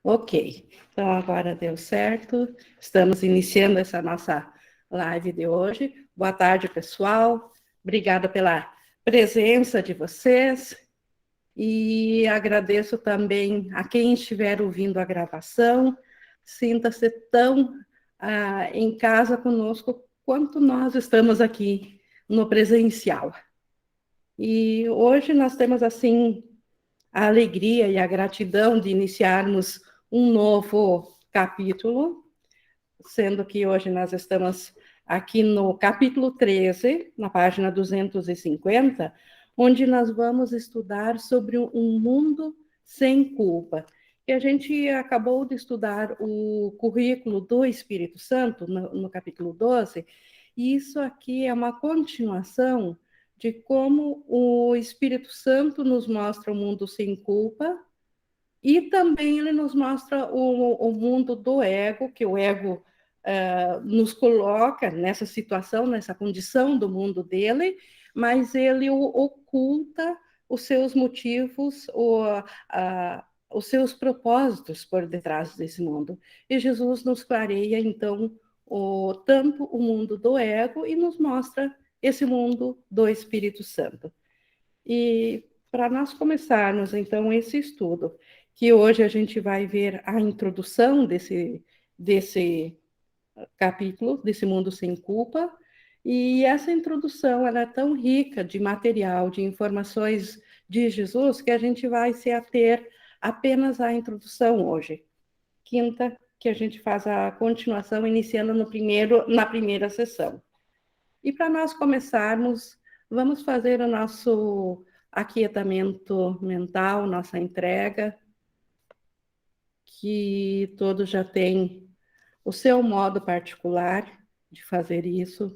Ok, então agora deu certo. Estamos iniciando essa nossa live de hoje. Boa tarde, pessoal. Obrigada pela presença de vocês e agradeço também a quem estiver ouvindo a gravação. Sinta-se tão em casa conosco quanto nós estamos aqui no presencial. E hoje nós temos assim a alegria e a gratidão de iniciarmos um novo capítulo, sendo que hoje nós estamos aqui no capítulo 13, na página 250, onde nós vamos estudar sobre um mundo sem culpa. E a gente acabou de estudar o currículo do Espírito Santo, no capítulo 12, e isso aqui é uma continuação de como o Espírito Santo nos mostra o mundo sem culpa, e também ele nos mostra o mundo do ego, que o ego nos coloca nessa situação, nessa condição do mundo dele, mas ele oculta os seus motivos, os seus propósitos por detrás desse mundo. E Jesus nos clareia, então, tanto o mundo do ego e nos mostra esse mundo do Espírito Santo. E para nós começarmos, então, esse estudo, que hoje a gente vai ver a introdução desse capítulo, desse mundo sem culpa, e essa introdução ela é tão rica de material, de informações de Jesus, que a gente vai se ater apenas à introdução hoje. Quinta, que a gente faz a continuação, iniciando na primeira sessão. E para nós começarmos, vamos fazer o nosso aquietamento mental, nossa entrega, que todos já têm o seu modo particular de fazer isso.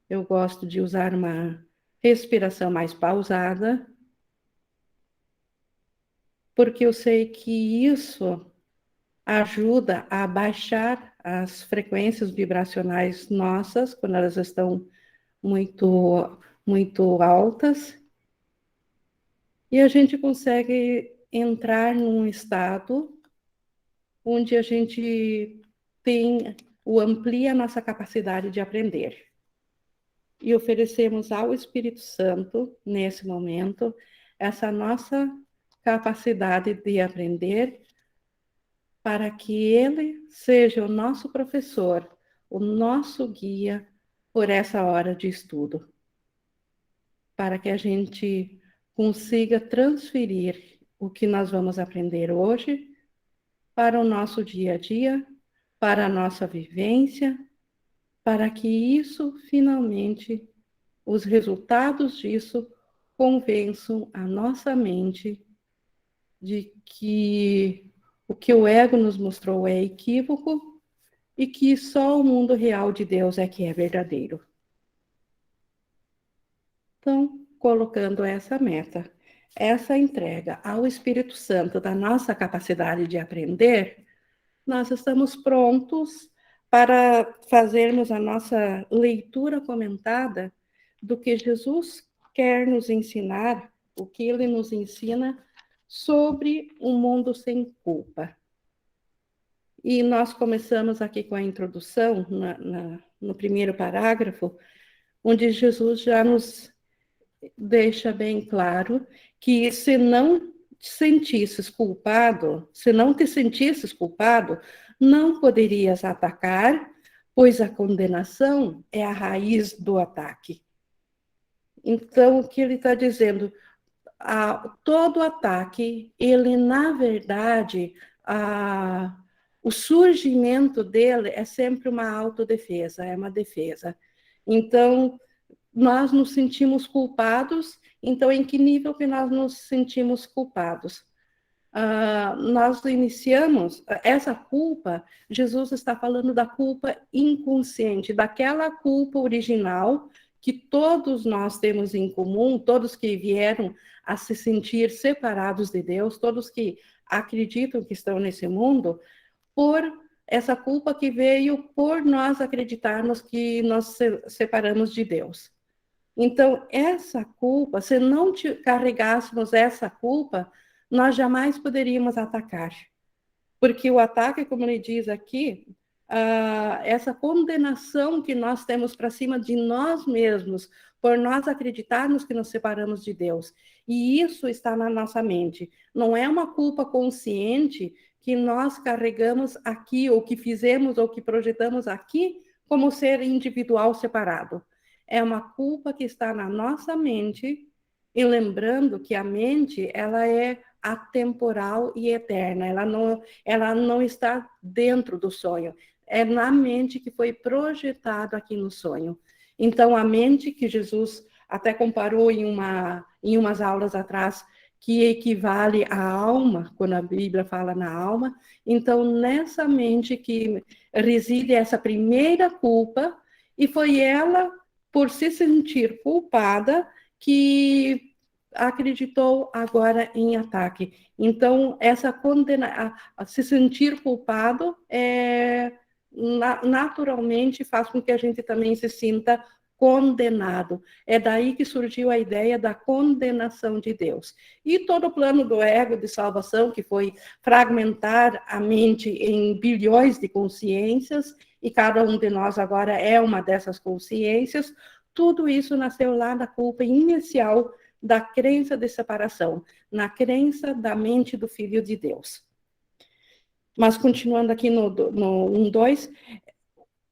Eu gosto de usar uma respiração mais pausada, porque eu sei que isso ajuda a baixar as frequências vibracionais nossas, quando elas estão muito altas, e a gente consegue entrar num estado onde a gente amplia a nossa capacidade de aprender. E oferecemos ao Espírito Santo, nesse momento, essa nossa capacidade de aprender, para que ele seja o nosso professor, o nosso guia por essa hora de estudo, para que a gente consiga transferir o que nós vamos aprender hoje para o nosso dia a dia, para a nossa vivência, para que isso, finalmente, os resultados disso convençam a nossa mente de que o que o ego nos mostrou é equívoco e que só o mundo real de Deus é que é verdadeiro. Então, colocando essa meta, essa entrega ao Espírito Santo da nossa capacidade de aprender, nós estamos prontos para fazermos a nossa leitura comentada do que Jesus quer nos ensinar, o que ele nos ensina sobre um mundo sem culpa. E nós começamos aqui com a introdução, no primeiro parágrafo, onde Jesus já nos deixa bem claro que se não te sentisses culpado, não poderias atacar, pois a condenação é a raiz do ataque. Então, o que ele está dizendo? Todo ataque, ele, na verdade, o surgimento dele é sempre uma autodefesa, é uma defesa. Então, nós nos sentimos culpados, então em que nível que nós nos sentimos culpados? Nós iniciamos essa culpa, Jesus está falando da culpa inconsciente, daquela culpa original que todos nós temos em comum, todos que vieram a se sentir separados de Deus, todos que acreditam que estão nesse mundo, por essa culpa que veio por nós acreditarmos que nós separamos de Deus. Então, essa culpa, se não carregássemos essa culpa, nós jamais poderíamos atacar. Porque o ataque, como ele diz aqui, essa condenação que nós temos para cima de nós mesmos, por nós acreditarmos que nos separamos de Deus. E isso está na nossa mente. Não é uma culpa consciente que nós carregamos aqui, ou que fizemos, ou que projetamos aqui, como ser individual separado. É uma culpa que está na nossa mente, e lembrando que a mente, ela é atemporal e eterna, ela não está dentro do sonho, é na mente que foi projetado aqui no sonho. Então, a mente que Jesus até comparou em umas aulas atrás, que equivale à alma, quando a Bíblia fala na alma, então, nessa mente que reside essa primeira culpa, e foi ela, por se sentir culpada, que acreditou agora em ataque. Então, essa condena, a se sentir culpado, naturalmente faz com que a gente também se sinta condenado. É daí que surgiu a ideia da condenação de Deus. E todo o plano do ego de salvação, que foi fragmentar a mente em bilhões de consciências, e cada um de nós agora é uma dessas consciências, tudo isso nasceu lá da culpa inicial da crença de separação, na crença da mente do Filho de Deus. Mas continuando aqui no 1.2,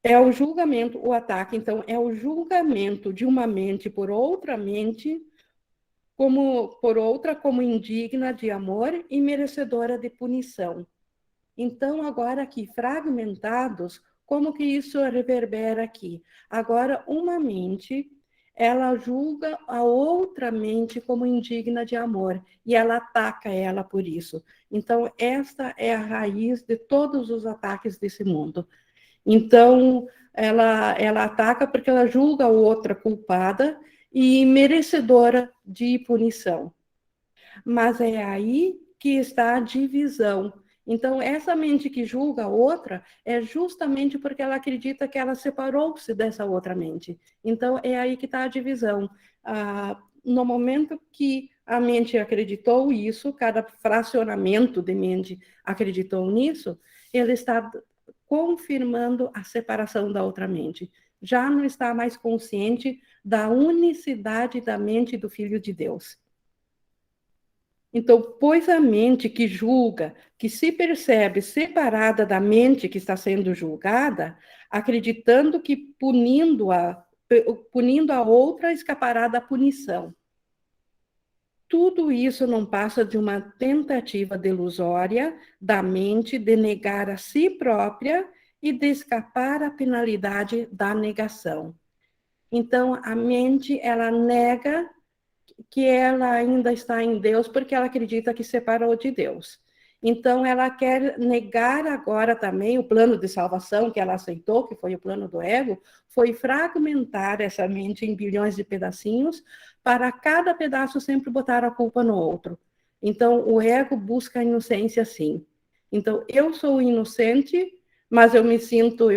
é o julgamento, o ataque, então, é o julgamento de uma mente por outra mente, como indigna de amor e merecedora de punição. Então, agora aqui, fragmentados, como que isso reverbera aqui? Agora, uma mente, ela julga a outra mente como indigna de amor, e ela ataca ela por isso. Então, esta é a raiz de todos os ataques desse mundo. Então, ela ataca porque ela julga a outra culpada e merecedora de punição. Mas é aí que está a divisão. Então, essa mente que julga a outra é justamente porque ela acredita que ela separou-se dessa outra mente. Então, é aí que está a divisão. No momento que a mente acreditou isso, cada fracionamento de mente acreditou nisso, ele está confirmando a separação da outra mente. Já não está mais consciente da unicidade da mente do Filho de Deus. Então, pois a mente que julga, que se percebe separada da mente que está sendo julgada, acreditando que punindo a outra escapará da punição. Tudo isso não passa de uma tentativa delusória da mente de negar a si própria e de escapar à penalidade da negação. Então, a mente, ela nega que ela ainda está em Deus porque ela acredita que separou de Deus. Então, ela quer negar agora também o plano de salvação que ela aceitou, que foi o plano do ego, foi fragmentar essa mente em bilhões de pedacinhos, para cada pedaço sempre botar a culpa no outro. Então, o ego busca a inocência assim. Então, eu sou inocente, mas eu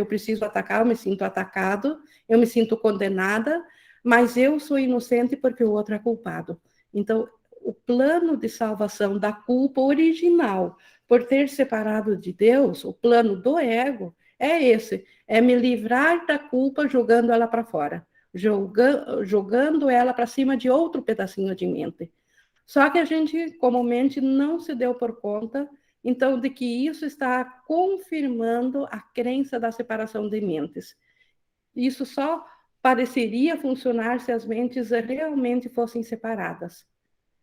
preciso atacar, eu me sinto atacado, eu me sinto condenada, mas eu sou inocente porque o outro é culpado. Então, o plano de salvação da culpa original, por ter separado de Deus, o plano do ego, é esse: é me livrar da culpa jogando ela para fora, jogando ela para cima de outro pedacinho de mente. Só que a gente, comumente, não se deu por conta, então, de que isso está confirmando a crença da separação de mentes. Isso só pareceria funcionar se as mentes realmente fossem separadas.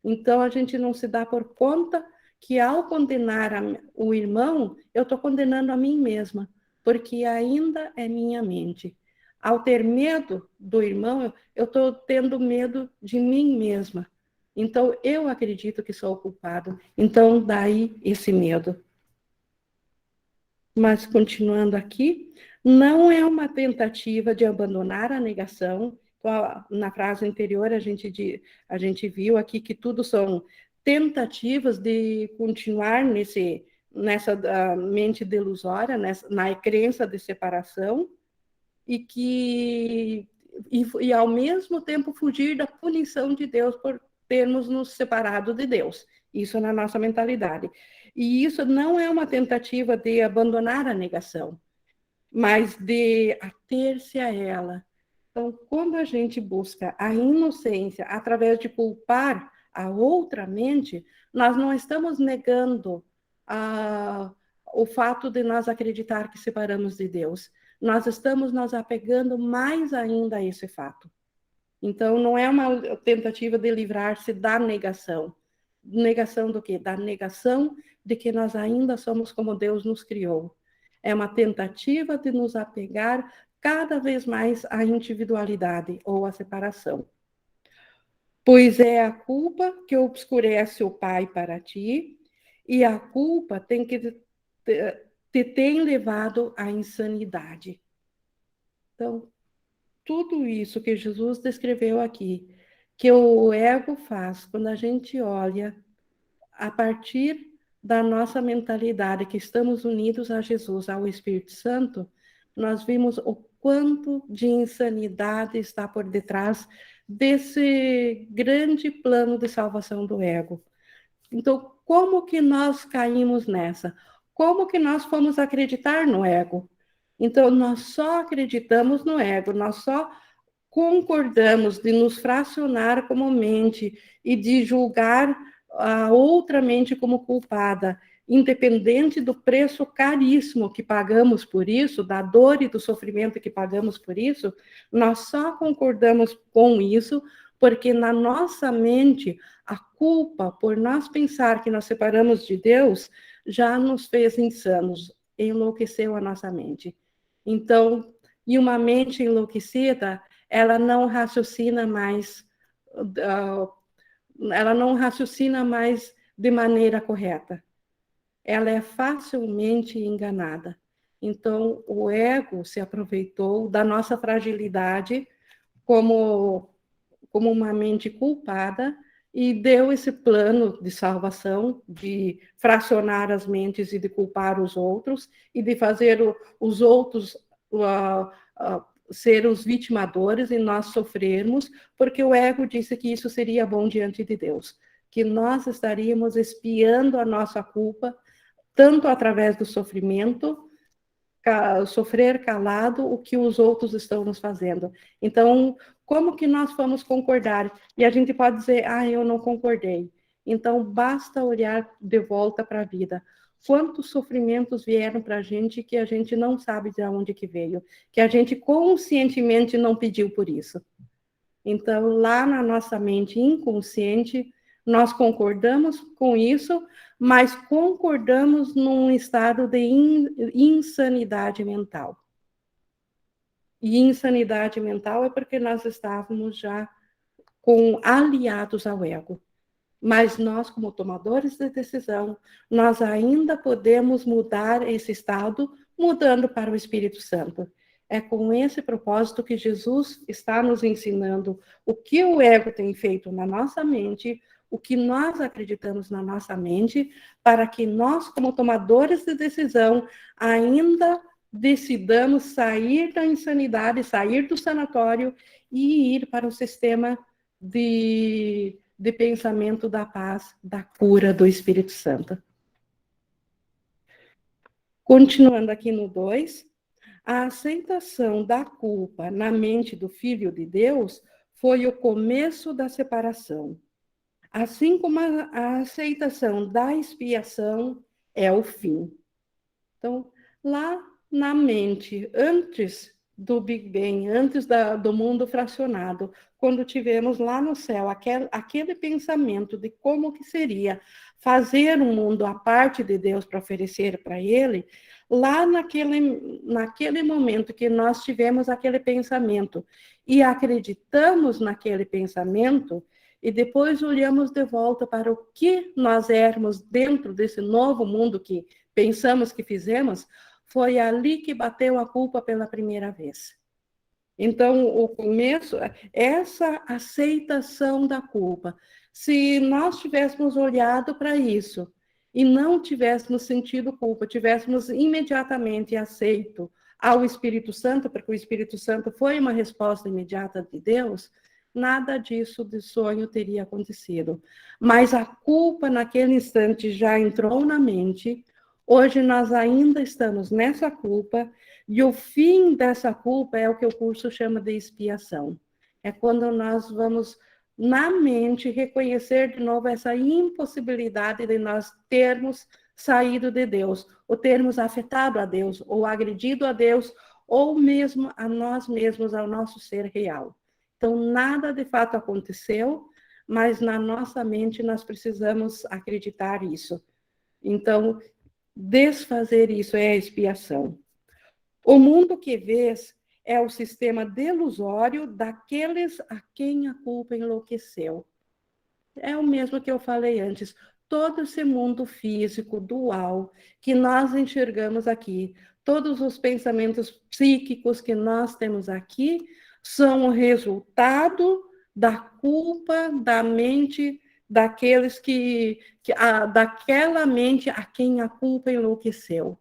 Então, a gente não se dá por conta que, ao condenar o irmão, eu estou condenando a mim mesma, porque ainda é minha mente. Ao ter medo do irmão, eu estou tendo medo de mim mesma. Então, eu acredito que sou o culpado. Então, daí esse medo. Mas, continuando aqui, não é uma tentativa de abandonar a negação. Na frase anterior, a gente viu aqui que tudo são tentativas de continuar nessa mente delusória, na crença de separação, e ao mesmo tempo fugir da punição de Deus por termos nos separado de Deus. Isso na nossa mentalidade. E isso não é uma tentativa de abandonar a negação, mas de ater-se a ela. Então, quando a gente busca a inocência através de culpar a outra mente, nós não estamos negando o fato de nós acreditar que separamos de Deus. Nós estamos nos apegando mais ainda a esse fato. Então, não é uma tentativa de livrar-se da negação. Negação do quê? Da negação de que nós ainda somos como Deus nos criou. É uma tentativa de nos apegar cada vez mais à individualidade ou à separação. Pois é a culpa que obscurece o Pai para ti, e a culpa te tem levado à insanidade. Então, tudo isso que Jesus descreveu aqui, que o ego faz quando a gente olha a partir da nossa mentalidade, que estamos unidos a Jesus, ao Espírito Santo, nós vimos o quanto de insanidade está por detrás desse grande plano de salvação do ego. Então, como que nós caímos nessa? Como que nós fomos acreditar no ego? Então, nós só acreditamos no ego, nós só concordamos de nos fracionar como mente e de julgar a outra mente como culpada, independente do preço caríssimo que pagamos por isso, da dor e do sofrimento que pagamos por isso, nós só concordamos com isso porque na nossa mente a culpa por nós pensar que nós separamos de Deus já nos fez insanos, enlouqueceu a nossa mente. Então, e uma mente enlouquecida, ela não raciocina mais, de maneira correta. Ela é facilmente enganada. Então, o ego se aproveitou da nossa fragilidade como uma mente culpada e deu esse plano de salvação, de fracionar as mentes e de culpar os outros, e de fazer os outros ser os vitimadores e nós sofrermos, porque o ego disse que isso seria bom diante de Deus, que nós estaríamos expiando a nossa culpa, tanto através do sofrimento, sofrer calado o que os outros estão nos fazendo. Então, como que nós vamos concordar? E a gente pode dizer, eu não concordei. Então, basta olhar de volta para a vida. Quantos sofrimentos vieram para a gente que a gente não sabe de onde que veio, que a gente conscientemente não pediu por isso. Então, lá na nossa mente inconsciente, nós concordamos com isso, mas concordamos num estado de insanidade mental. E insanidade mental é porque nós estávamos já aliados ao ego. Mas nós, como tomadores de decisão, nós ainda podemos mudar esse estado, mudando para o Espírito Santo. É com esse propósito que Jesus está nos ensinando o que o ego tem feito na nossa mente, o que nós acreditamos na nossa mente, para que nós, como tomadores de decisão, ainda decidamos sair da insanidade, sair do sanatório e ir para o sistema de pensamento da paz, da cura do Espírito Santo. Continuando aqui no 2, a aceitação da culpa na mente do Filho de Deus foi o começo da separação, assim como a aceitação da expiação é o fim. Então, lá na mente, antes do Big Bang, antes do mundo fracionado, quando tivemos lá no céu aquele pensamento de como que seria fazer um mundo à parte de Deus para oferecer para ele, lá naquele momento que nós tivemos aquele pensamento e acreditamos naquele pensamento, e depois olhamos de volta para o que nós éramos dentro desse novo mundo que pensamos que fizemos, foi ali que bateu a culpa pela primeira vez. Então, o começo, essa aceitação da culpa. Se nós tivéssemos olhado para isso e não tivéssemos sentido culpa, tivéssemos imediatamente aceito ao Espírito Santo, porque o Espírito Santo foi uma resposta imediata de Deus, nada disso de sonho teria acontecido. Mas a culpa naquele instante já entrou na mente. Hoje nós ainda estamos nessa culpa, e o fim dessa culpa é o que o curso chama de expiação. É quando nós vamos, na mente, reconhecer de novo essa impossibilidade de nós termos saído de Deus, ou termos afetado a Deus, ou agredido a Deus, ou mesmo a nós mesmos, ao nosso ser real. Então, nada de fato aconteceu, mas na nossa mente nós precisamos acreditar isso. Então, desfazer isso é a expiação. O mundo que vês é o sistema delusório daqueles a quem a culpa enlouqueceu. É o mesmo que eu falei antes. Todo esse mundo físico, dual, que nós enxergamos aqui, todos os pensamentos psíquicos que nós temos aqui, são o resultado da culpa da mente daqueles daquela mente a quem a culpa enlouqueceu.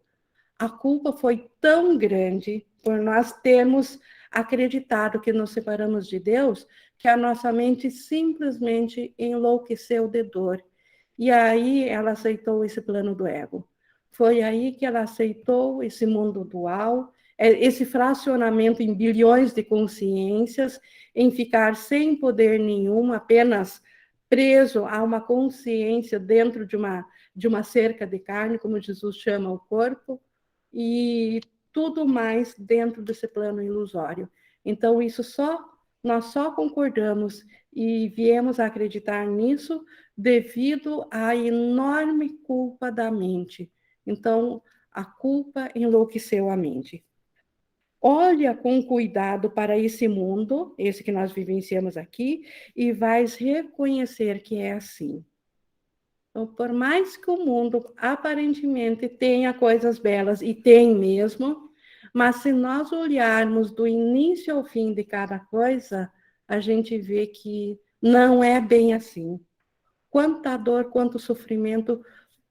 A culpa foi tão grande por nós termos acreditado que nos separamos de Deus, que a nossa mente simplesmente enlouqueceu de dor. E aí ela aceitou esse plano do ego. Foi aí que ela aceitou esse mundo dual, esse fracionamento em bilhões de consciências, em ficar sem poder nenhum, apenas preso a uma consciência dentro de uma cerca de carne, como Jesus chama o corpo, e tudo mais dentro desse plano ilusório. Então, nós só concordamos e viemos a acreditar nisso devido à enorme culpa da mente. Então, a culpa enlouqueceu a mente. Olha com cuidado para esse mundo, esse que nós vivenciamos aqui, e vais reconhecer que é assim. Então, por mais que o mundo aparentemente tenha coisas belas, e tem mesmo, mas se nós olharmos do início ao fim de cada coisa, a gente vê que não é bem assim. Quanta dor, quanto sofrimento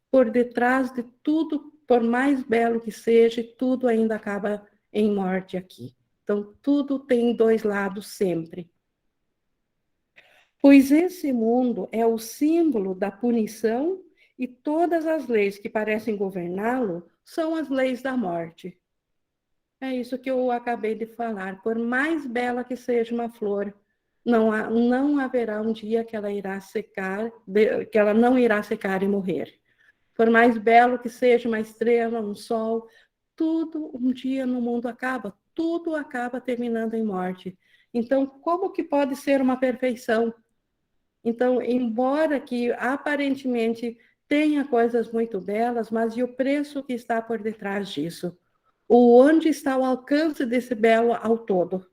por detrás de tudo, por mais belo que seja, tudo ainda acaba em morte aqui. Então, tudo tem dois lados sempre. Pois esse mundo é o símbolo da punição e todas as leis que parecem governá-lo são as leis da morte. É isso que eu acabei de falar. Por mais bela que seja uma flor, não haverá um dia que ela irá secar, que ela não irá secar e morrer. Por mais belo que seja uma estrela, um sol, tudo um dia no mundo acaba, tudo acaba terminando em morte. Então, como que pode ser uma perfeição? Então, embora que aparentemente tenha coisas muito belas, mas e o preço que está por detrás disso? Onde está o alcance desse belo ao todo?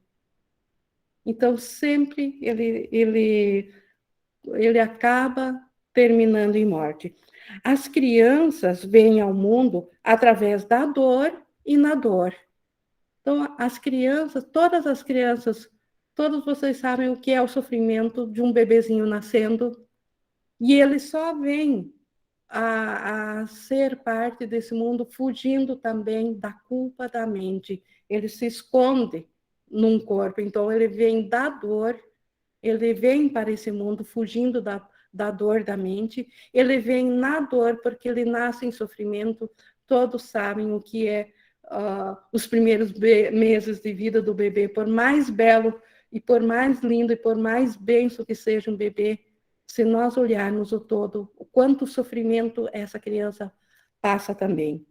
Então, sempre ele acaba terminando em morte. As crianças vêm ao mundo através da dor e na dor. Então, as crianças, todos vocês sabem o que é o sofrimento de um bebezinho nascendo, e ele só vem a ser parte desse mundo fugindo também da culpa da mente. Ele se esconde num corpo, então ele vem da dor, ele vem para esse mundo fugindo da dor da mente, ele vem na dor porque ele nasce em sofrimento. Todos sabem o que é os primeiros meses de vida do bebê, por mais belo e por mais lindo e por mais benção que seja um bebê, se nós olharmos o todo, o quanto sofrimento essa criança passa também.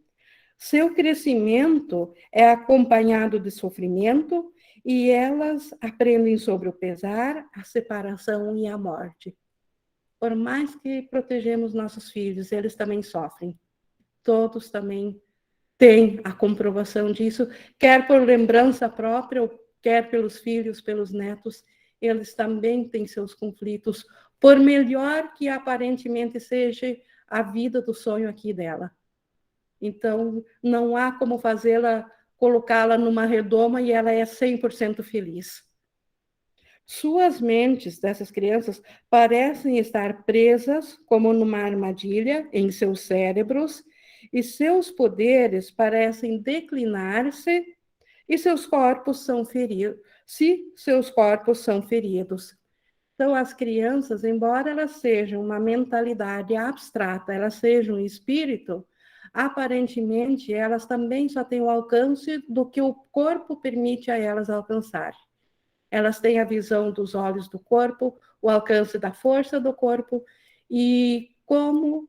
Seu crescimento é acompanhado de sofrimento e elas aprendem sobre o pesar, a separação e a morte. Por mais que protegemos nossos filhos, eles também sofrem. Todos também têm a comprovação disso, quer por lembrança própria, ou quer pelos filhos, pelos netos, eles também têm seus conflitos, por melhor que aparentemente seja a vida do sonho aqui dela. Então, não há como fazê-la, colocá-la numa redoma e ela é 100% feliz. Suas mentes dessas crianças parecem estar presas como numa armadilha em seus cérebros e seus poderes parecem declinar-se e seus corpos são feridos, se seus corpos são feridos. Então, as crianças, embora elas sejam uma mentalidade abstrata, elas sejam um espírito, aparentemente, elas também só têm o alcance do que o corpo permite a elas alcançar. Elas têm a visão dos olhos do corpo, o alcance da força do corpo, e como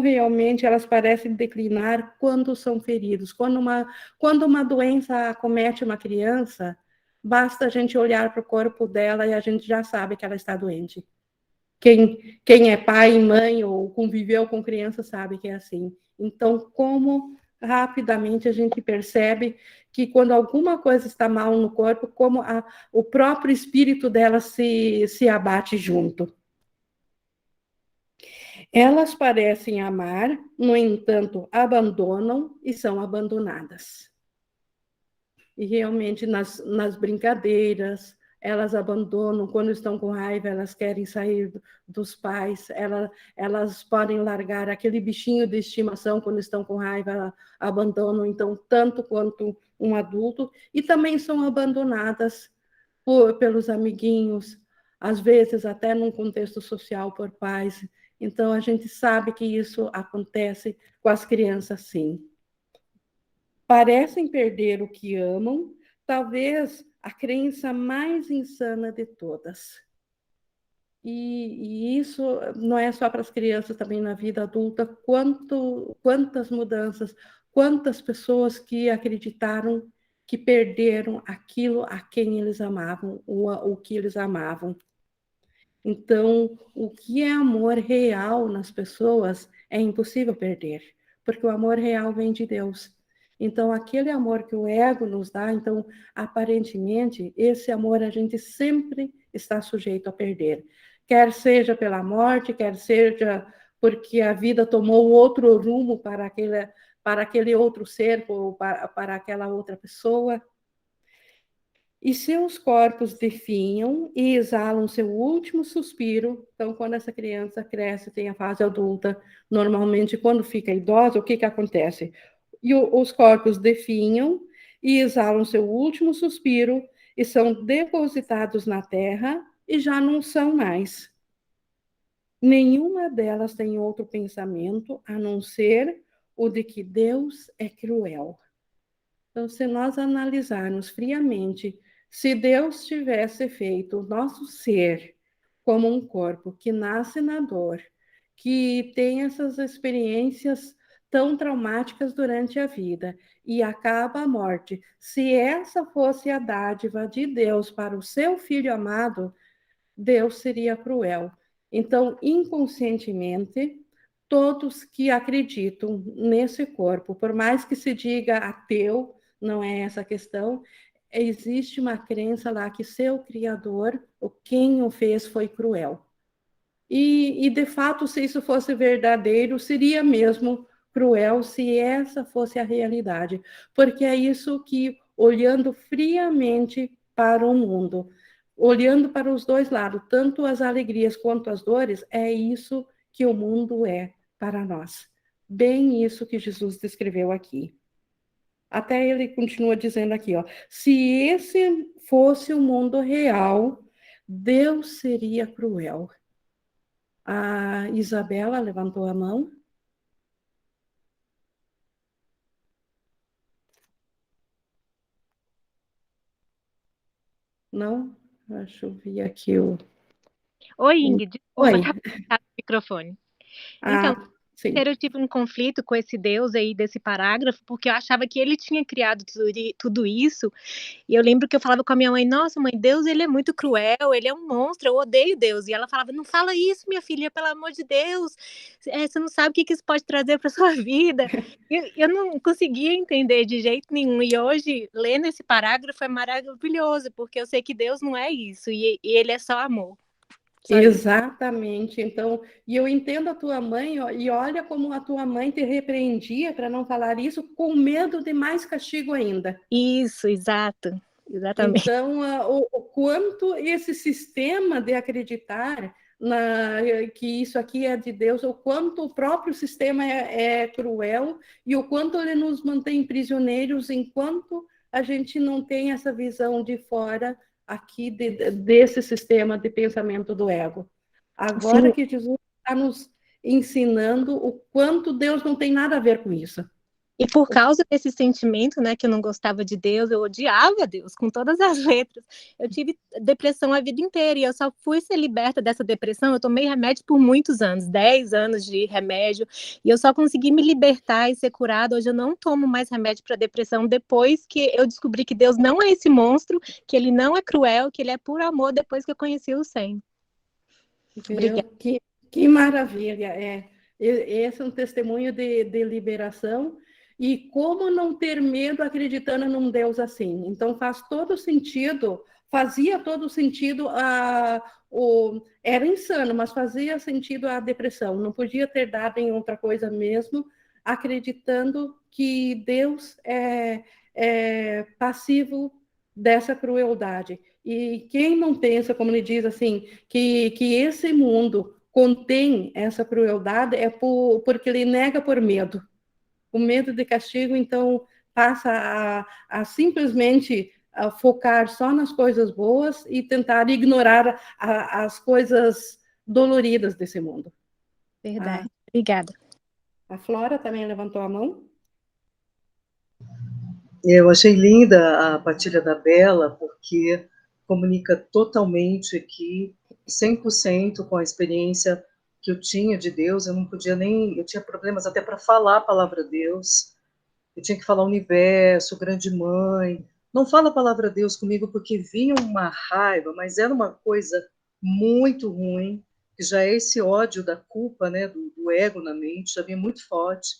realmente elas parecem declinar quando são feridos. Quando uma doença acomete uma criança, basta a gente olhar para o corpo dela e a gente já sabe que ela está doente. Quem é pai e mãe ou conviveu com criança sabe que é assim. Então, como rapidamente a gente percebe que quando alguma coisa está mal no corpo, como o próprio espírito dela se abate junto. Elas parecem amar, no entanto, abandonam e são abandonadas. E realmente nas brincadeiras, elas abandonam, quando estão com raiva, elas querem sair dos pais, elas podem largar aquele bichinho de estimação quando estão com raiva, abandonam, então, tanto quanto um adulto, e também são abandonadas pelos amiguinhos, às vezes até num contexto social por pais. Então, a gente sabe que isso acontece com as crianças, sim. Parecem perder o que amam, talvez a crença mais insana de todas. E isso não é só para as crianças, também na vida adulta, quantas mudanças, quantas pessoas que acreditaram que perderam aquilo a quem eles amavam, o que eles amavam. Então, o que é amor real nas pessoas é impossível perder, porque o amor real vem de Deus. Então, aquele amor que o ego nos dá, então, aparentemente, esse amor a gente sempre está sujeito a perder. Quer seja pela morte, quer seja porque a vida tomou outro rumo para aquele outro ser, ou para aquela outra pessoa. E seus corpos definham e exalam seu último suspiro. Então, quando essa criança cresce, tem a fase adulta, normalmente, quando fica idosa, o que acontece? E os corpos definham e exalam seu último suspiro e são depositados na terra e já não são mais. Nenhuma delas tem outro pensamento a não ser o de que Deus é cruel. Então, se nós analisarmos friamente, se Deus tivesse feito o nosso ser como um corpo que nasce na dor, que tem essas experiências tão traumáticas durante a vida e acaba a morte, se essa fosse a dádiva de Deus para o seu filho amado, Deus seria cruel. Então, inconscientemente, todos que acreditam nesse corpo, por mais que se diga ateu, não é essa a questão, existe uma crença lá que seu criador, ou quem o fez, foi cruel. De fato, se isso fosse verdadeiro, seria mesmo cruel se essa fosse a realidade, porque é isso que, olhando friamente para o mundo, olhando para os dois lados, tanto as alegrias quanto as dores, é isso que o mundo é para nós. Bem isso que Jesus descreveu aqui. Até ele continua dizendo aqui, ó, se esse fosse o mundo real, Deus seria cruel. A Isabela levantou a mão. Não? Deixa eu ver aqui o... Oi, Ingrid, desculpa, Oi. tá fechado o microfone. Então, Ah, sim. eu tive um conflito com esse Deus aí desse parágrafo, porque eu achava que ele tinha criado tudo isso, e eu lembro que eu falava com a minha mãe, nossa, mãe, Deus, ele é muito cruel, ele é um monstro, eu odeio Deus. E ela falava, não fala isso, minha filha, pelo amor de Deus, você não sabe o que isso pode trazer para sua vida. Eu não conseguia entender de jeito nenhum, e hoje, lendo esse parágrafo é maravilhoso, porque eu sei que Deus não é isso, e ele é só amor. Só isso. Exatamente. Então, e eu entendo a tua mãe, ó, e olha como a tua mãe te repreendia para não falar isso, com medo de mais castigo ainda. Isso, exato. Exatamente. Então, o quanto esse sistema de acreditar que isso aqui é de Deus, o quanto o próprio sistema é cruel e o quanto ele nos mantém prisioneiros enquanto a gente não tem essa visão de fora aqui desse sistema de pensamento do ego. Agora Sim. que Jesus está nos ensinando o quanto Deus não tem nada a ver com isso. E por causa desse sentimento, né, que eu não gostava de Deus, eu odiava Deus com todas as letras. Eu tive depressão a vida inteira e eu só fui ser liberta dessa depressão. Eu tomei remédio por muitos anos, 10 anos de remédio, e eu só consegui me libertar e ser curada. Hoje eu não tomo mais remédio para depressão depois que eu descobri que Deus não é esse monstro, que ele não é cruel, que ele é puro amor depois que eu conheci o Senhor. Obrigada. Que maravilha! Esse é um testemunho de liberação. E como não ter medo acreditando num Deus assim? Então faz todo sentido, fazia todo sentido era insano, mas fazia sentido a depressão. Não podia ter dado em outra coisa mesmo, acreditando que Deus é passivo dessa crueldade. E quem não pensa, como ele diz assim, que esse mundo contém essa crueldade porque ele nega por medo. O medo de castigo, então, passa a simplesmente focar só nas coisas boas e tentar ignorar as coisas doloridas desse mundo. Verdade. Obrigada. A Flora também levantou a mão. Eu achei linda a partilha da Bela, porque comunica totalmente aqui, 100% com a experiência que eu tinha de Deus. Eu não podia nem, eu tinha problemas até para falar a palavra Deus. Eu tinha que falar universo, grande mãe. Não fala a palavra Deus comigo porque vinha uma raiva, mas era uma coisa muito ruim, que já é esse ódio da culpa, né, do ego na mente, já vinha muito forte.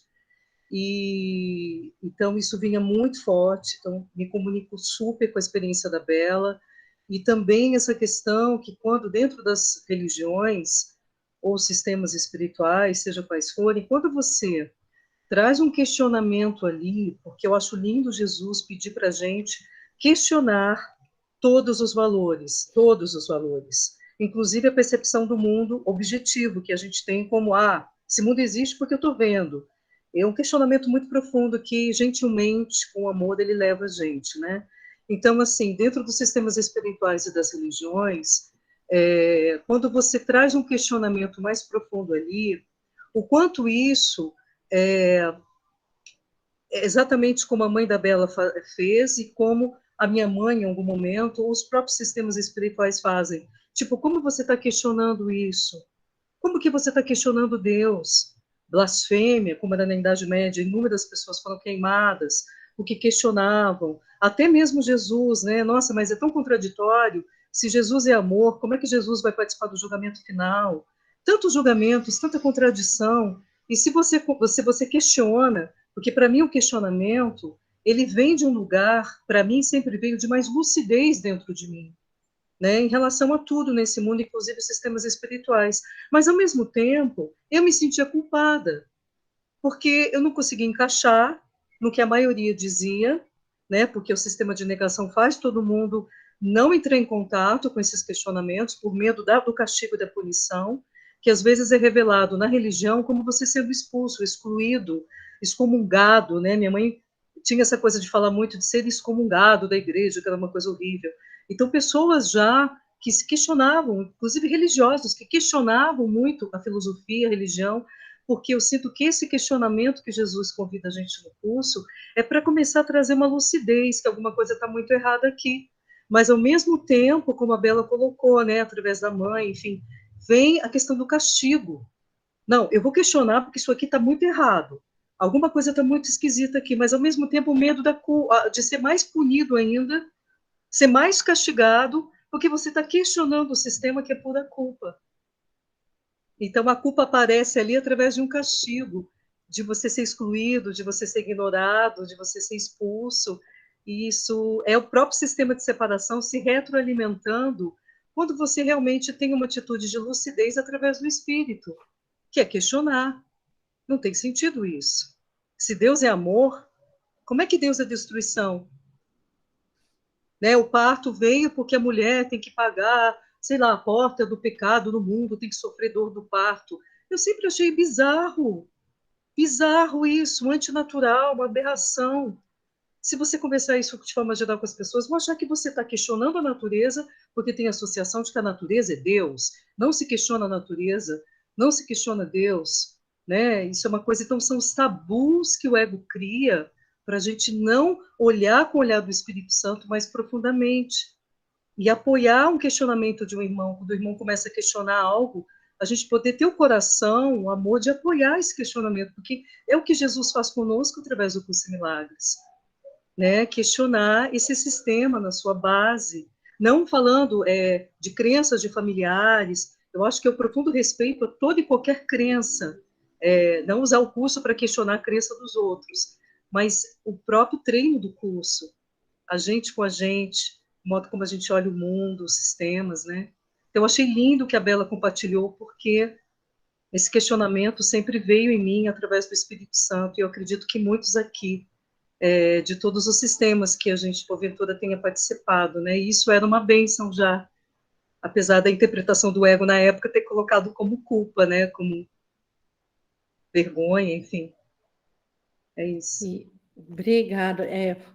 E então isso vinha muito forte, então me comunico super com a experiência da Bela, e também essa questão que quando dentro das religiões ou sistemas espirituais, seja quais forem, quando você traz um questionamento ali, porque eu acho lindo Jesus pedir para a gente questionar todos os valores, inclusive a percepção do mundo objetivo que a gente tem como, esse mundo existe porque eu estou vendo. É um questionamento muito profundo que, gentilmente, com amor, ele leva a gente, né? Então, assim, dentro dos sistemas espirituais e das religiões, quando você traz um questionamento mais profundo ali, o quanto isso é exatamente como a mãe da Bela fez e como a minha mãe, em algum momento, ou os próprios sistemas espirituais fazem. Tipo, como você está questionando isso? Como que você está questionando Deus? Blasfêmia, como era na Idade Média, inúmeras pessoas foram queimadas, porque questionavam. Até mesmo Jesus, né? Nossa, mas é tão contraditório. Se Jesus é amor, como é que Jesus vai participar do julgamento final? Tantos julgamentos, tanta contradição. E se você questiona, porque para mim o questionamento, ele vem de um lugar, para mim sempre veio de mais lucidez dentro de mim, né, em relação a tudo nesse mundo, inclusive os sistemas espirituais. Mas, ao mesmo tempo, eu me sentia culpada, porque eu não conseguia encaixar no que a maioria dizia, né, porque o sistema de negação faz todo mundo não entrar em contato com esses questionamentos por medo do castigo e da punição, que às vezes é revelado na religião como você sendo expulso, excluído, excomungado, né? Minha mãe tinha essa coisa de falar muito de ser excomungado da igreja, que era uma coisa horrível. Então, pessoas já que se questionavam, inclusive religiosos, que questionavam muito a filosofia, a religião, porque eu sinto que esse questionamento que Jesus convida a gente no curso é para começar a trazer uma lucidez, que alguma coisa está muito errada aqui. Mas, ao mesmo tempo, como a Bela colocou, né, através da mãe, enfim, vem a questão do castigo. Não, eu vou questionar porque isso aqui está muito errado. Alguma coisa está muito esquisita aqui, mas, ao mesmo tempo, o medo de ser mais punido ainda, ser mais castigado, porque você está questionando o sistema que é pura culpa. Então, a culpa aparece ali através de um castigo, de você ser excluído, de você ser ignorado, de você ser expulso. E isso é o próprio sistema de separação se retroalimentando quando você realmente tem uma atitude de lucidez através do espírito, que é questionar. Não tem sentido isso. Se Deus é amor, como é que Deus é destruição? Né? O parto veio porque a mulher tem que pagar, sei lá, a porta do pecado no mundo, tem que sofrer dor do parto. Eu sempre achei bizarro isso, antinatural, uma aberração. Se você conversar isso de forma geral com as pessoas, vão achar que você está questionando a natureza, porque tem a associação de que a natureza é Deus. Não se questiona a natureza, não se questiona Deus, né? Isso é uma coisa. Então, são os tabus que o ego cria para a gente não olhar com o olhar do Espírito Santo mais profundamente e apoiar um questionamento de um irmão. Quando o irmão começa a questionar algo, a gente poder ter o coração, o amor de apoiar esse questionamento, porque é o que Jesus faz conosco através do curso de milagres, né? Questionar esse sistema na sua base, não falando de crenças de familiares. Eu acho que eu profundo respeito a toda e qualquer crença, não usar o curso para questionar a crença dos outros, mas o próprio treino do curso, a gente com a gente, o modo como a gente olha o mundo, os sistemas, né? Então, eu achei lindo o que a Bela compartilhou, porque esse questionamento sempre veio em mim através do Espírito Santo, e eu acredito que muitos aqui, de todos os sistemas que a gente, porventura, tenha participado, né? E isso era uma bênção já, apesar da interpretação do ego na época ter colocado como culpa, né? Como vergonha, enfim. É isso. Obrigada.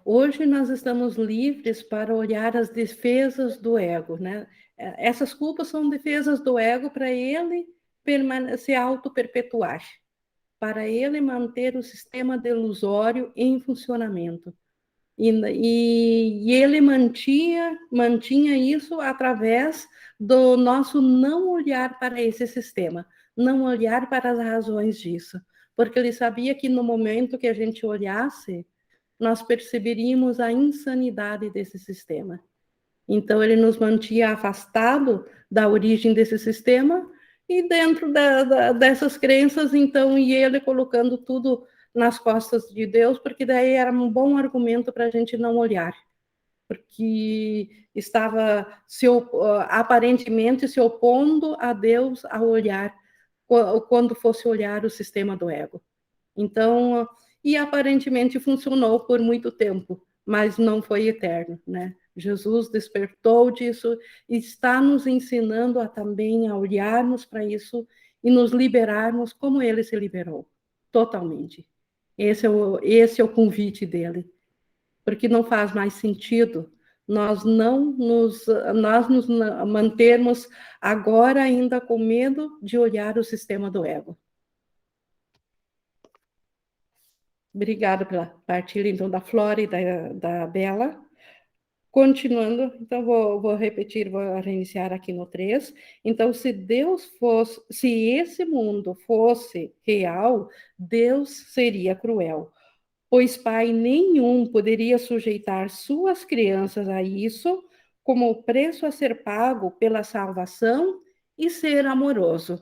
Hoje nós estamos livres para olhar as defesas do ego, né? Essas culpas são defesas do ego para ele se auto-perpetuar, para ele manter o sistema delusório em funcionamento. E ele mantinha isso através do nosso não olhar para esse sistema, não olhar para as razões disso, porque ele sabia que no momento que a gente olhasse, nós perceberíamos a insanidade desse sistema. Então, ele nos mantinha afastado da origem desse sistema e dentro dessas crenças, então, e ele colocando tudo nas costas de Deus, porque daí era um bom argumento para a gente não olhar, porque estava aparentemente se opondo a Deus a olhar, quando fosse olhar o sistema do ego. Então, e aparentemente funcionou por muito tempo, mas não foi eterno, né? Jesus despertou disso e está nos ensinando a também a olharmos para isso e nos liberarmos como ele se liberou, totalmente. Esse é o convite dele, porque não faz mais sentido nós nos mantermos agora ainda com medo de olhar o sistema do ego. Obrigada pela partilha, então, da Flora e da Bela. Continuando, então, vou repetir, vou reiniciar aqui no 3. Então, se esse mundo fosse real, Deus seria cruel, pois pai nenhum poderia sujeitar suas crianças a isso, como o preço a ser pago pela salvação e ser amoroso.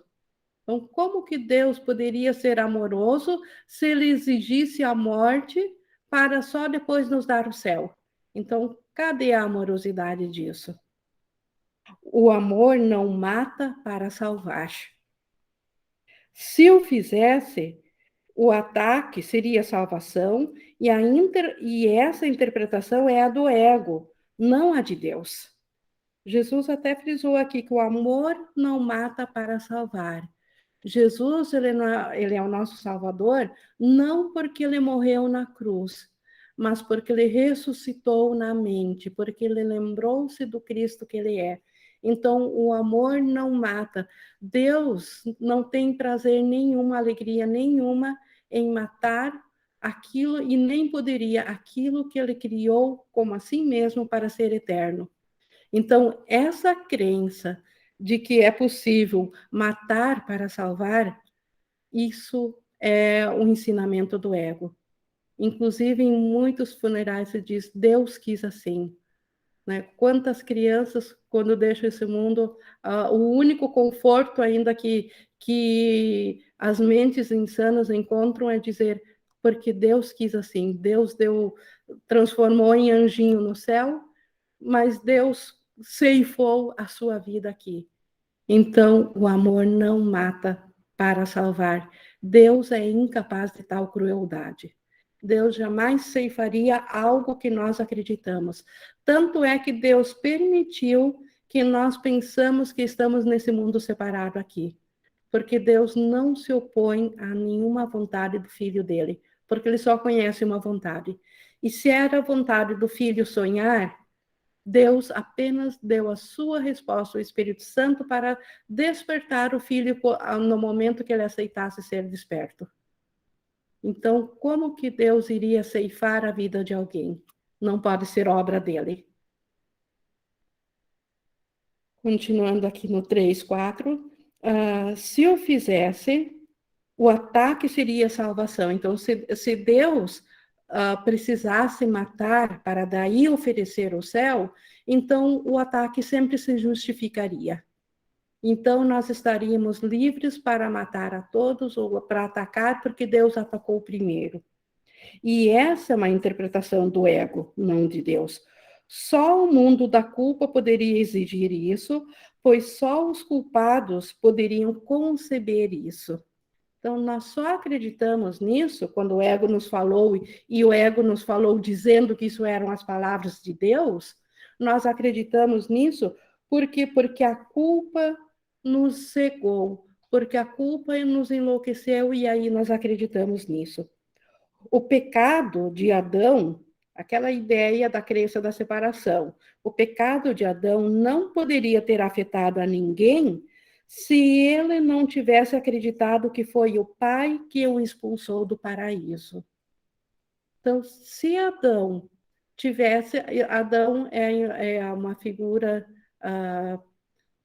Então, como que Deus poderia ser amoroso se ele exigisse a morte para só depois nos dar o céu? Então, cadê a amorosidade disso? O amor não mata para salvar. Se o fizesse, o ataque seria salvação, e essa interpretação é a do ego, não a de Deus. Jesus até frisou aqui que o amor não mata para salvar. Jesus, ele é o nosso Salvador, não porque ele morreu na cruz, mas porque ele ressuscitou na mente, porque ele lembrou-se do Cristo que ele é. Então, o amor não mata. Deus não tem prazer nenhum, alegria nenhuma em matar aquilo, e nem poderia aquilo que ele criou como assim mesmo para ser eterno. Então, essa crença de que é possível matar para salvar, isso é o ensinamento do ego. Inclusive, em muitos funerais se diz, Deus quis assim. Né? Quantas crianças, quando deixam esse mundo, o único conforto ainda que as mentes insanas encontram é dizer, porque Deus quis assim, Deus transformou em anjinho no céu, mas Deus ceifou a sua vida aqui. Então, o amor não mata para salvar. Deus é incapaz de tal crueldade. Deus jamais ceifaria algo que nós acreditamos. Tanto é que Deus permitiu que nós pensamos que estamos nesse mundo separado aqui. Porque Deus não se opõe a nenhuma vontade do Filho dele. porque ele só conhece uma vontade. E se era a vontade do filho sonhar, Deus apenas deu a sua resposta, o Espírito Santo, para despertar o filho no momento que ele aceitasse ser desperto. Então, como que Deus iria ceifar a vida de alguém? Não pode ser obra dele. Continuando aqui no 3, 4, se eu fizesse, o ataque seria salvação. Então, se Deus precisasse matar para daí oferecer o céu, então o ataque sempre se justificaria. Então, nós estaríamos livres para matar a todos ou para atacar, porque Deus atacou primeiro. E essa é uma interpretação do ego, não de Deus. Só o mundo da culpa poderia exigir isso, pois só os culpados poderiam conceber isso. Então, nós só acreditamos nisso quando o ego nos falou, e o ego nos falou dizendo que isso eram as palavras de Deus. Nós acreditamos nisso porque a culpa nos cegou, porque a culpa nos enlouqueceu, e aí nós acreditamos nisso. O pecado de Adão, aquela ideia da crença da separação, o pecado de Adão não poderia ter afetado a ninguém se ele não tivesse acreditado que foi o pai que o expulsou do paraíso. Então, se Adão tivesse... Adão é uma figura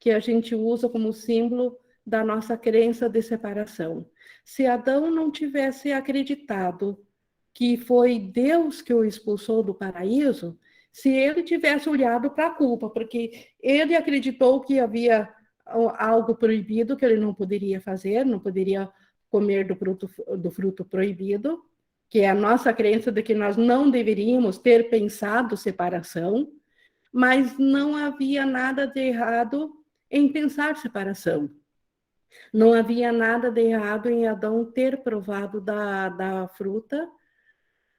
que a gente usa como símbolo da nossa crença de separação. Se Adão não tivesse acreditado que foi Deus que o expulsou do paraíso, se ele tivesse olhado para a culpa, porque ele acreditou que havia algo proibido que ele não poderia fazer, não poderia comer do fruto proibido, que é a nossa crença de que nós não deveríamos ter pensado separação, mas não havia nada de errado em pensar separação. Não havia nada de errado em Adão ter provado da fruta,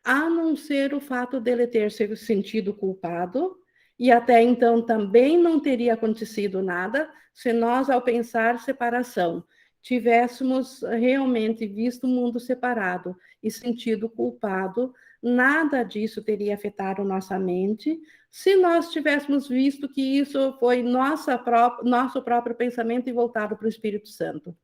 a não ser o fato dele ter se sentido culpado, e até então também não teria acontecido nada se nós, ao pensar separação, tivéssemos realmente visto o mundo separado e sentido culpado, nada disso teria afetado nossa mente, se nós tivéssemos visto que isso foi nosso próprio pensamento e voltado para o Espírito Santo.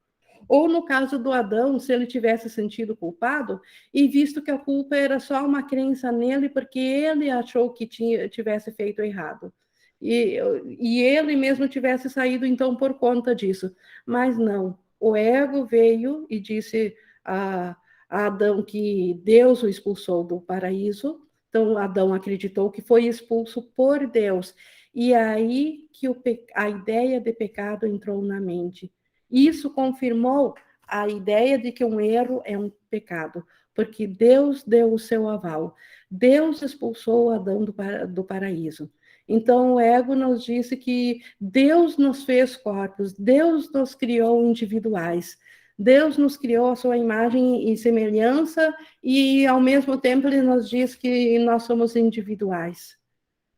Ou no caso do Adão, se ele tivesse sentido culpado e visto que a culpa era só uma crença nele porque ele achou que tivesse feito errado. E ele mesmo tivesse saído então por conta disso. Mas não, o ego veio e disse a Adão que Deus o expulsou do paraíso. Então Adão acreditou que foi expulso por Deus. E aí que a ideia de pecado entrou na mente. Isso confirmou a ideia de que um erro é um pecado, porque Deus deu o seu aval. Deus expulsou Adão do paraíso. Então, o ego nos disse que Deus nos fez corpos, Deus nos criou individuais, Deus nos criou a sua imagem e semelhança, e, ao mesmo tempo, ele nos diz que nós somos individuais.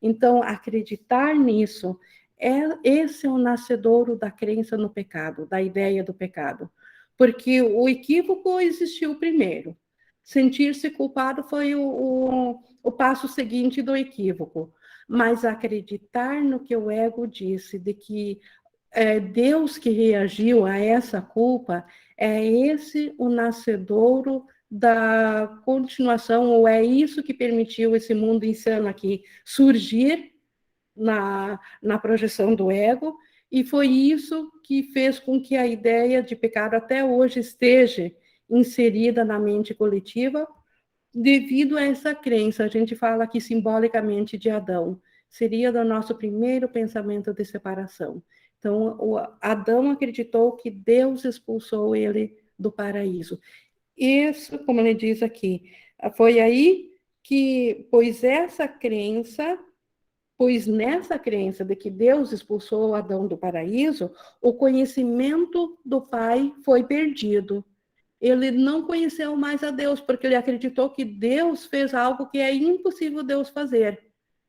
Então, acreditar nisso... Esse é o nascedouro da crença no pecado, da ideia do pecado. Porque o equívoco existiu primeiro. Sentir-se culpado foi o passo seguinte do equívoco. Mas acreditar no que o ego disse, de que é Deus que reagiu a essa culpa, é esse o nascedouro da continuação, ou é isso que permitiu esse mundo insano aqui surgir na projeção do ego, e foi isso que fez com que a ideia de pecado até hoje esteja inserida na mente coletiva, devido a essa crença. A gente fala aqui simbolicamente de Adão, seria do nosso primeiro pensamento de separação. Então, Adão acreditou que Deus expulsou ele do paraíso. Isso, como ele diz aqui, foi aí que, pois nessa crença de que Deus expulsou Adão do paraíso, o conhecimento do Pai foi perdido. Ele não conheceu mais a Deus, porque ele acreditou que Deus fez algo que é impossível Deus fazer.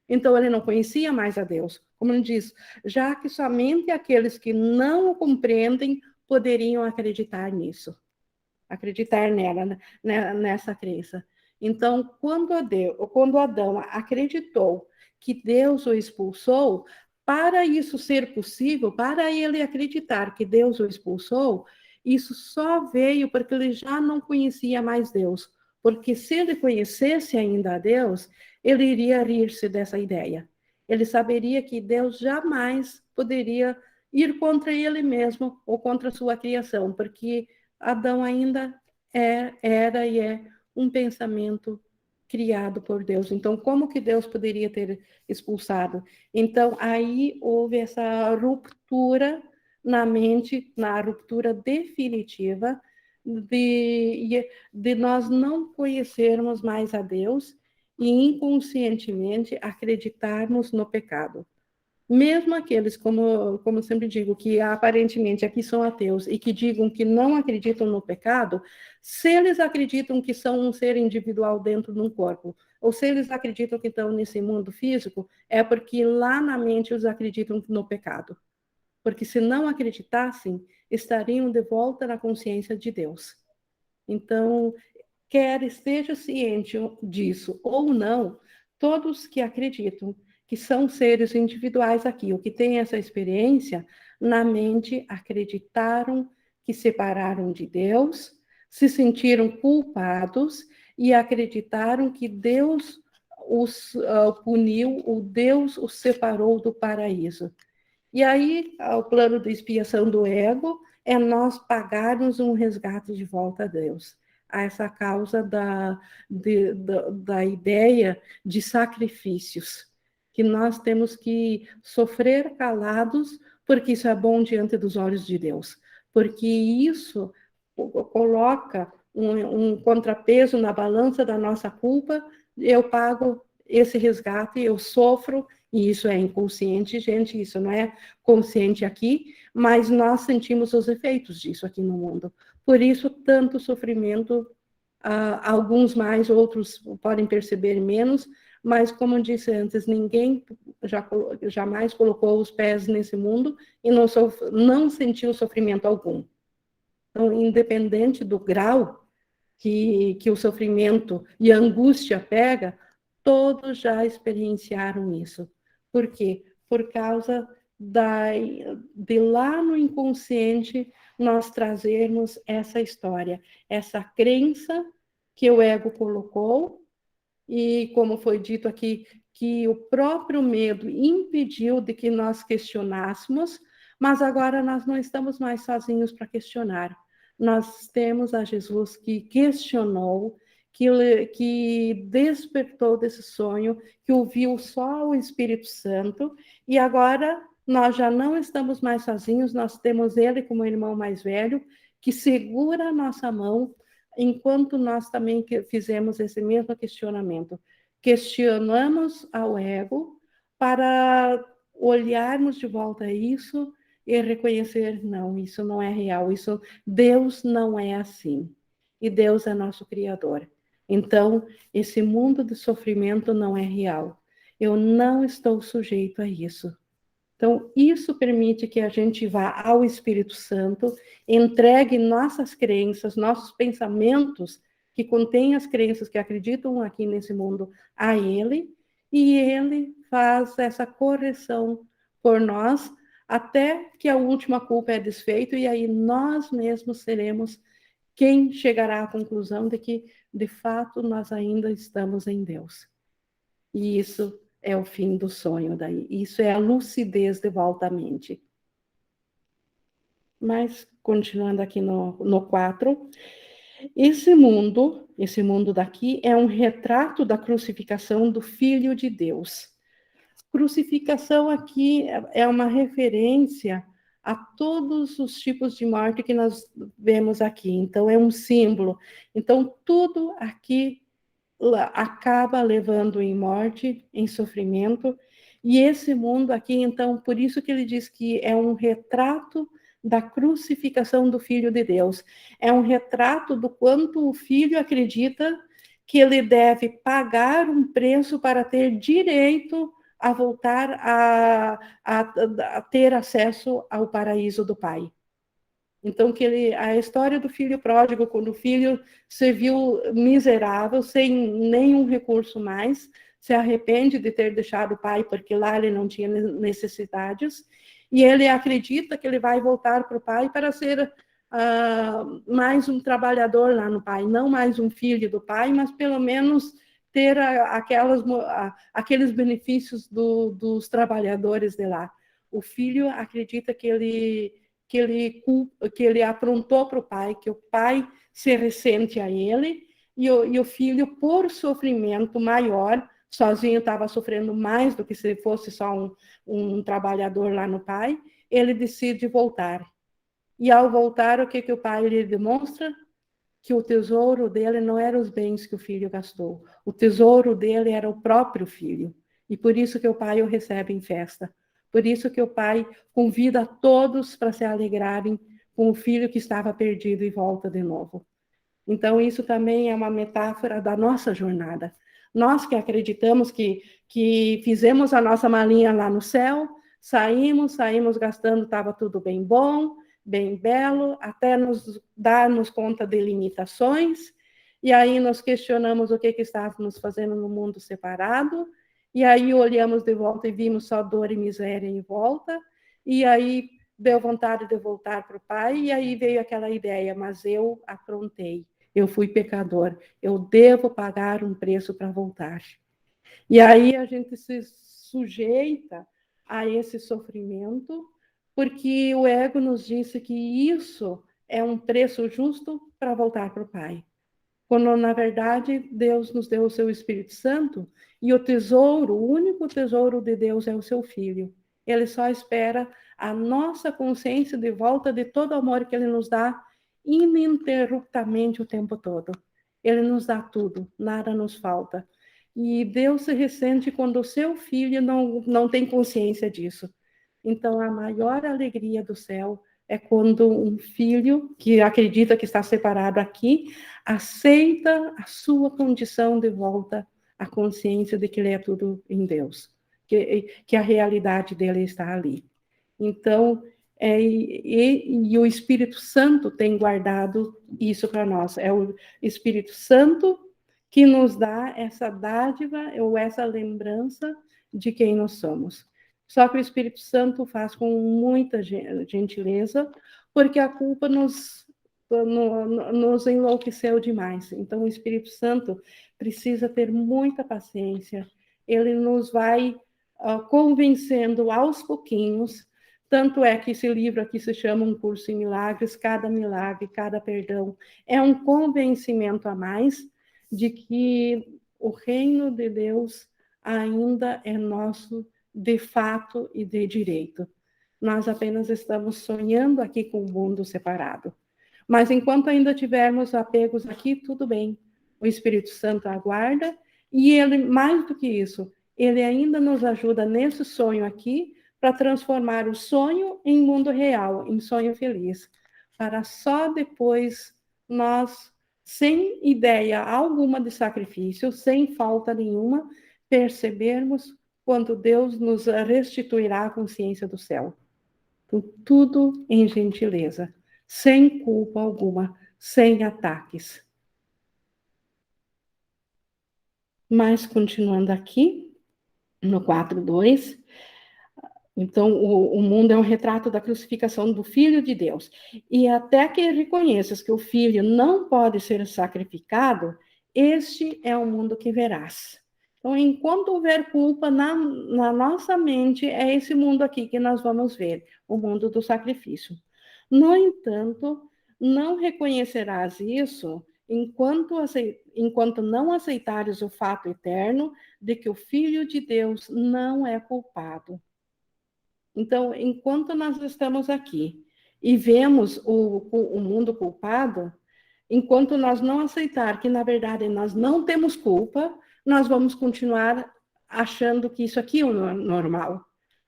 Então, ele não conhecia mais a Deus. Como ele diz, já que somente aqueles que não o compreendem poderiam acreditar nisso. acreditar nela, nessa crença. Então, quando Adão acreditou que Deus o expulsou, para isso ser possível, para ele acreditar que Deus o expulsou, isso só veio porque ele já não conhecia mais Deus. Porque se ele conhecesse ainda a Deus, ele iria rir-se dessa ideia. Ele saberia que Deus jamais poderia ir contra ele mesmo ou contra a sua criação, porque Adão ainda era e é um pensamento criado por Deus. Então, como que Deus poderia ter expulsado? Então, aí houve essa ruptura na mente, na ruptura definitiva de nós não conhecermos mais a Deus e inconscientemente acreditarmos no pecado. Mesmo aqueles, como sempre digo, que aparentemente aqui são ateus e que digam que não acreditam no pecado, se eles acreditam que são um ser individual dentro de um corpo, ou se eles acreditam que estão nesse mundo físico, é porque lá na mente eles acreditam no pecado. Porque se não acreditassem, estariam de volta na consciência de Deus. Então, quer esteja ciente disso ou não, todos que acreditam que são seres individuais aqui, ou que têm essa experiência, na mente acreditaram que separaram de Deus, se sentiram culpados e acreditaram que Deus os puniu, ou Deus os separou do paraíso. E aí, o plano de expiação do ego é nós pagarmos um resgate de volta a Deus. A essa causa da ideia de sacrifícios, que nós temos que sofrer calados, porque isso é bom diante dos olhos de Deus, porque isso coloca um contrapeso na balança da nossa culpa, eu pago esse resgate, eu sofro, e isso é inconsciente, gente, isso não é consciente aqui, mas nós sentimos os efeitos disso aqui no mundo. Por isso, tanto sofrimento, alguns mais, outros podem perceber menos, mas, como eu disse antes, ninguém jamais colocou os pés nesse mundo e não sentiu sofrimento algum. Então, independente do grau que o sofrimento e a angústia pega, todos já experienciaram isso. Por quê? Por causa de lá no inconsciente nós trazermos essa história, essa crença que o ego colocou, e como foi dito aqui, que o próprio medo impediu de que nós questionássemos, mas agora nós não estamos mais sozinhos para questionar. Nós temos a Jesus que questionou, que despertou desse sonho, que ouviu só o Espírito Santo, e agora nós já não estamos mais sozinhos, nós temos ele como irmão mais velho, que segura a nossa mão, enquanto nós também fizemos esse mesmo questionamento. Questionamos ao ego para olharmos de volta a isso e reconhecer, não, isso não é real, isso, Deus não é assim. E Deus é nosso Criador. Então, esse mundo de sofrimento não é real. Eu não estou sujeito a isso. Então, isso permite que a gente vá ao Espírito Santo, entregue nossas crenças, nossos pensamentos, que contêm as crenças que acreditam aqui nesse mundo, a Ele, e Ele faz essa correção por nós, até que a última culpa é desfeita, e aí nós mesmos seremos quem chegará à conclusão de que, de fato, nós ainda estamos em Deus. E isso é o fim do sonho daí. Isso é a lucidez de volta à mente. Mas, continuando aqui no 4, esse mundo daqui é um retrato da crucificação do Filho de Deus. Crucificação aqui é uma referência a todos os tipos de morte que nós vemos aqui. Então, é um símbolo. Então, tudo aqui acaba levando em morte, em sofrimento, e esse mundo aqui, então, por isso que ele diz que é um retrato da crucificação do Filho de Deus, é um retrato do quanto o Filho acredita que ele deve pagar um preço para ter direito a voltar a ter acesso ao paraíso do Pai. Então, a história do filho pródigo, quando o filho se viu miserável, sem nenhum recurso mais, se arrepende de ter deixado o pai, porque lá ele não tinha necessidades, e ele acredita que ele vai voltar para o pai para ser mais um trabalhador lá no pai, não mais um filho do pai, mas pelo menos ter aqueles benefícios dos trabalhadores de lá. O filho acredita que ele aprontou para o pai, que o pai se ressente a ele, e o filho, por sofrimento maior, sozinho estava sofrendo mais do que se fosse só um trabalhador lá no pai, ele decide voltar. E ao voltar, o que o pai lhe demonstra? Que o tesouro dele não eram os bens que o filho gastou, o tesouro dele era o próprio filho. E por isso que o pai o recebe em festa. Por isso que o pai convida a todos para se alegrarem com o filho que estava perdido e volta de novo. Então, isso também é uma metáfora da nossa jornada. Nós que acreditamos que fizemos a nossa malinha lá no céu, saímos gastando, estava tudo bem bom, bem belo, até nos darmos conta de limitações, e aí nós questionamos o que estávamos fazendo no mundo separado, e aí olhamos de volta e vimos só dor e miséria em volta, e aí deu vontade de voltar para o pai, e aí veio aquela ideia, mas eu aprontei, eu fui pecador, eu devo pagar um preço para voltar. E aí a gente se sujeita a esse sofrimento, porque o ego nos disse que isso é um preço justo para voltar para o Pai. Quando, na verdade, Deus nos deu o seu Espírito Santo, e o tesouro, o único tesouro de Deus é o seu Filho. Ele só espera a nossa consciência de volta de todo o amor que Ele nos dá ininterruptamente o tempo todo. Ele nos dá tudo, nada nos falta. E Deus se ressente quando o seu filho não tem consciência disso. Então, a maior alegria do céu é quando um filho que acredita que está separado aqui aceita a sua condição de volta à consciência de que ele é tudo em Deus, que a realidade dele está ali. Então, e o Espírito Santo tem guardado isso para nós. É o Espírito Santo que nos dá essa dádiva ou essa lembrança de quem nós somos. Só que o Espírito Santo faz com muita gentileza, porque a culpa nos enlouqueceu demais. Então, o Espírito Santo precisa ter muita paciência. Ele nos vai convencendo aos pouquinhos. Tanto é que esse livro aqui se chama Um Curso em Milagres. Cada milagre, cada perdão é um convencimento a mais de que o reino de Deus ainda é nosso de fato e de direito. Nós apenas estamos sonhando aqui com o mundo separado. Mas enquanto ainda tivermos apegos aqui, tudo bem. O Espírito Santo aguarda, e ele, mais do que isso, ele ainda nos ajuda nesse sonho aqui para transformar o sonho em mundo real, em sonho feliz, para só depois nós, sem ideia alguma de sacrifício, sem falta nenhuma, percebermos quando Deus nos restituirá a consciência do céu. Então, tudo em gentileza, sem culpa alguma, sem ataques. Mas, continuando aqui, no 4.2, então, o mundo é um retrato da crucificação do Filho de Deus. E até que reconheças que o Filho não pode ser sacrificado, este é o mundo que verás. Então, enquanto houver culpa na nossa mente, é esse mundo aqui que nós vamos ver, o mundo do sacrifício. No entanto, não reconhecerás isso enquanto não aceitares o fato eterno de que o Filho de Deus não é culpado. Então, enquanto nós estamos aqui e vemos o mundo culpado, enquanto nós não aceitar que, na verdade, nós não temos culpa, nós vamos continuar achando que isso aqui é o normal,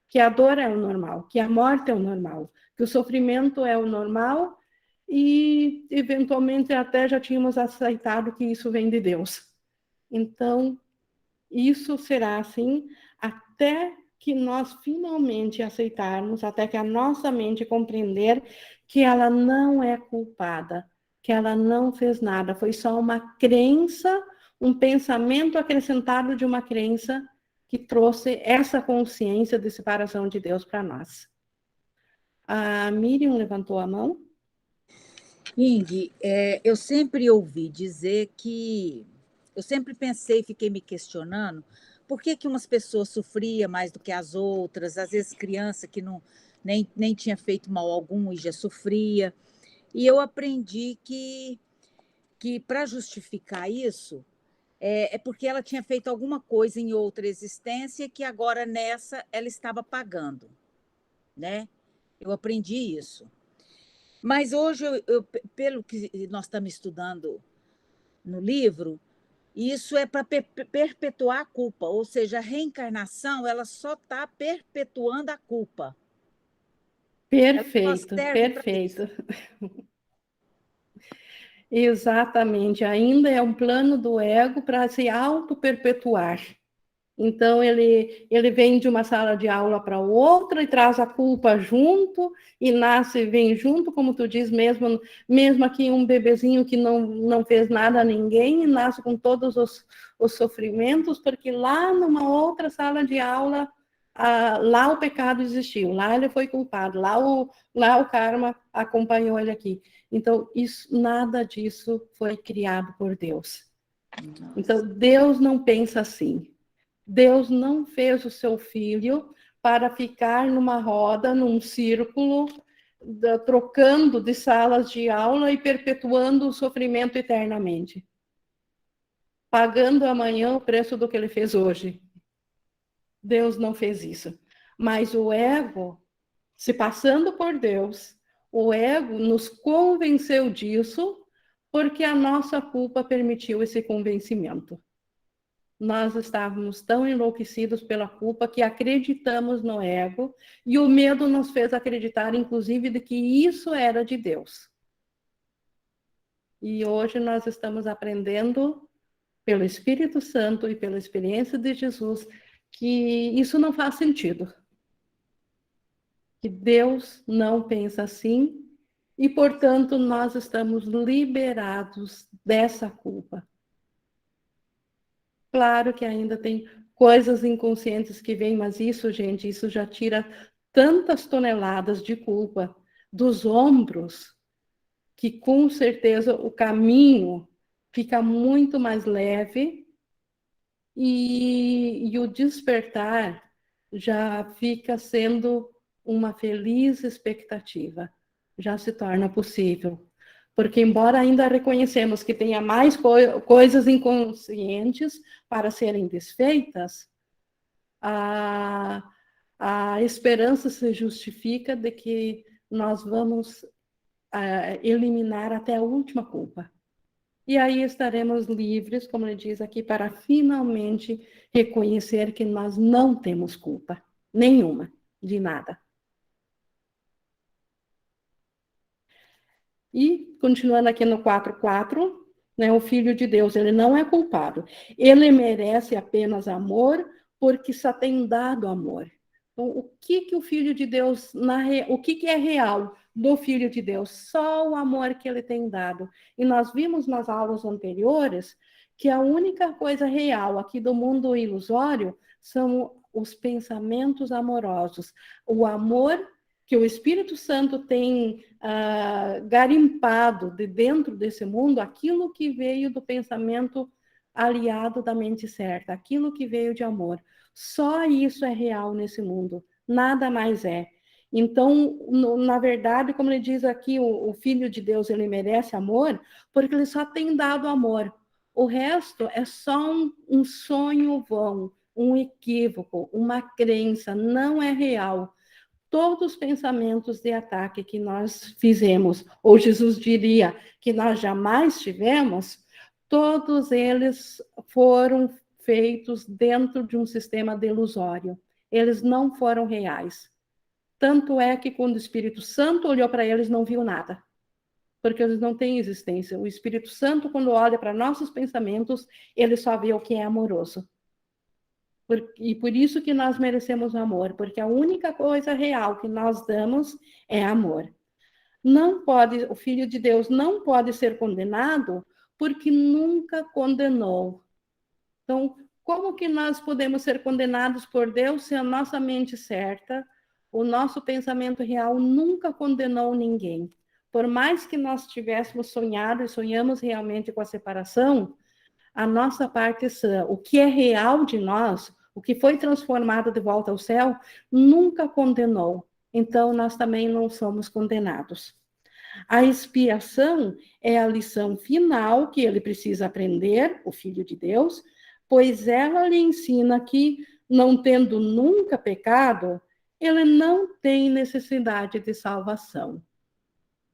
que a dor é o normal, que a morte é o normal, que o sofrimento é o normal, e, eventualmente, até já tínhamos aceitado que isso vem de Deus. Então, isso será assim até que nós finalmente aceitarmos, até que a nossa mente compreender que ela não é culpada, que ela não fez nada, foi só uma crença, um pensamento acrescentado de uma crença que trouxe essa consciência de separação de Deus para nós. A Miriam levantou a mão. Ing, eu sempre ouvi dizer que... Eu sempre pensei, fiquei me questionando, por que umas pessoas sofriam mais do que as outras, às vezes criança que nem tinha feito mal algum e já sofria. E eu aprendi que para justificar isso, é porque ela tinha feito alguma coisa em outra existência que agora nessa ela estava pagando, né? Eu aprendi isso. Mas hoje, pelo que nós estamos estudando no livro, isso é para perpetuar a culpa, ou seja, a reencarnação ela só está perpetuando a culpa. Perfeito, perfeito. Exatamente, ainda é um plano do ego para se auto-perpetuar. Então, ele vem de uma sala de aula para outra e traz a culpa junto, e nasce, vem junto, como tu diz, mesmo aqui um bebezinho que não fez nada a ninguém, e nasce com todos os sofrimentos, porque lá numa outra sala de aula, lá o pecado existiu, lá ele foi culpado, lá o karma acompanhou ele aqui. Então, nada disso foi criado por Deus. Então, Deus não pensa assim. Deus não fez o seu filho para ficar numa roda, num círculo, trocando de salas de aula e perpetuando o sofrimento eternamente. Pagando amanhã o preço do que ele fez hoje. Deus não fez isso. Mas o ego, se passando por Deus, o ego nos convenceu disso porque a nossa culpa permitiu esse convencimento. Nós estávamos tão enlouquecidos pela culpa que acreditamos no ego, e o medo nos fez acreditar, inclusive, de que isso era de Deus. E hoje nós estamos aprendendo, pelo Espírito Santo e pela experiência de Jesus, que isso não faz sentido. Que Deus não pensa assim, e, portanto, nós estamos liberados dessa culpa. Claro que ainda tem coisas inconscientes que vêm, mas isso, gente, isso já tira tantas toneladas de culpa dos ombros, que com certeza o caminho fica muito mais leve e o despertar já fica sendo uma feliz expectativa, já se torna possível. Porque, embora ainda reconhecemos que tenha mais coisas inconscientes para serem desfeitas, a esperança se justifica de que nós vamos eliminar até a última culpa. E aí estaremos livres, como ele diz aqui, para finalmente reconhecer que nós não temos culpa nenhuma, de nada. E, continuando aqui no 4.4, né, o Filho de Deus, ele não é culpado. Ele merece apenas amor, porque só tem dado amor. Então, o que o Filho de Deus, o que é real do Filho de Deus? Só o amor que ele tem dado. E nós vimos nas aulas anteriores que a única coisa real aqui do mundo ilusório são os pensamentos amorosos. O amor que o Espírito Santo tem garimpado de dentro desse mundo, aquilo que veio do pensamento aliado da mente certa, aquilo que veio de amor. Só isso é real nesse mundo, nada mais é. Então, na verdade, como ele diz aqui, o Filho de Deus, ele merece amor, porque ele só tem dado amor. O resto é só um sonho vão, um equívoco, uma crença, não é real. Todos os pensamentos de ataque que nós fizemos, ou Jesus diria que nós jamais tivemos, todos eles foram feitos dentro de um sistema delusório. Eles não foram reais. Tanto é que quando o Espírito Santo olhou para eles, não viu nada. Porque eles não têm existência. O Espírito Santo, quando olha para nossos pensamentos, ele só vê o que é amoroso. E por isso que nós merecemos amor, porque a única coisa real que nós damos é amor. não pode, o Filho de Deus não pode ser condenado porque nunca condenou. Então, como que nós podemos ser condenados por Deus se a nossa mente certa, o nosso pensamento real nunca condenou ninguém? Por mais que nós tivéssemos sonhado e sonhamos realmente com a separação, a nossa parte sã, o que é real de nós, o que foi transformado de volta ao céu, nunca condenou. Então, nós também não somos condenados. A expiação é a lição final que ele precisa aprender, o Filho de Deus, pois ela lhe ensina que, não tendo nunca pecado, ele não tem necessidade de salvação.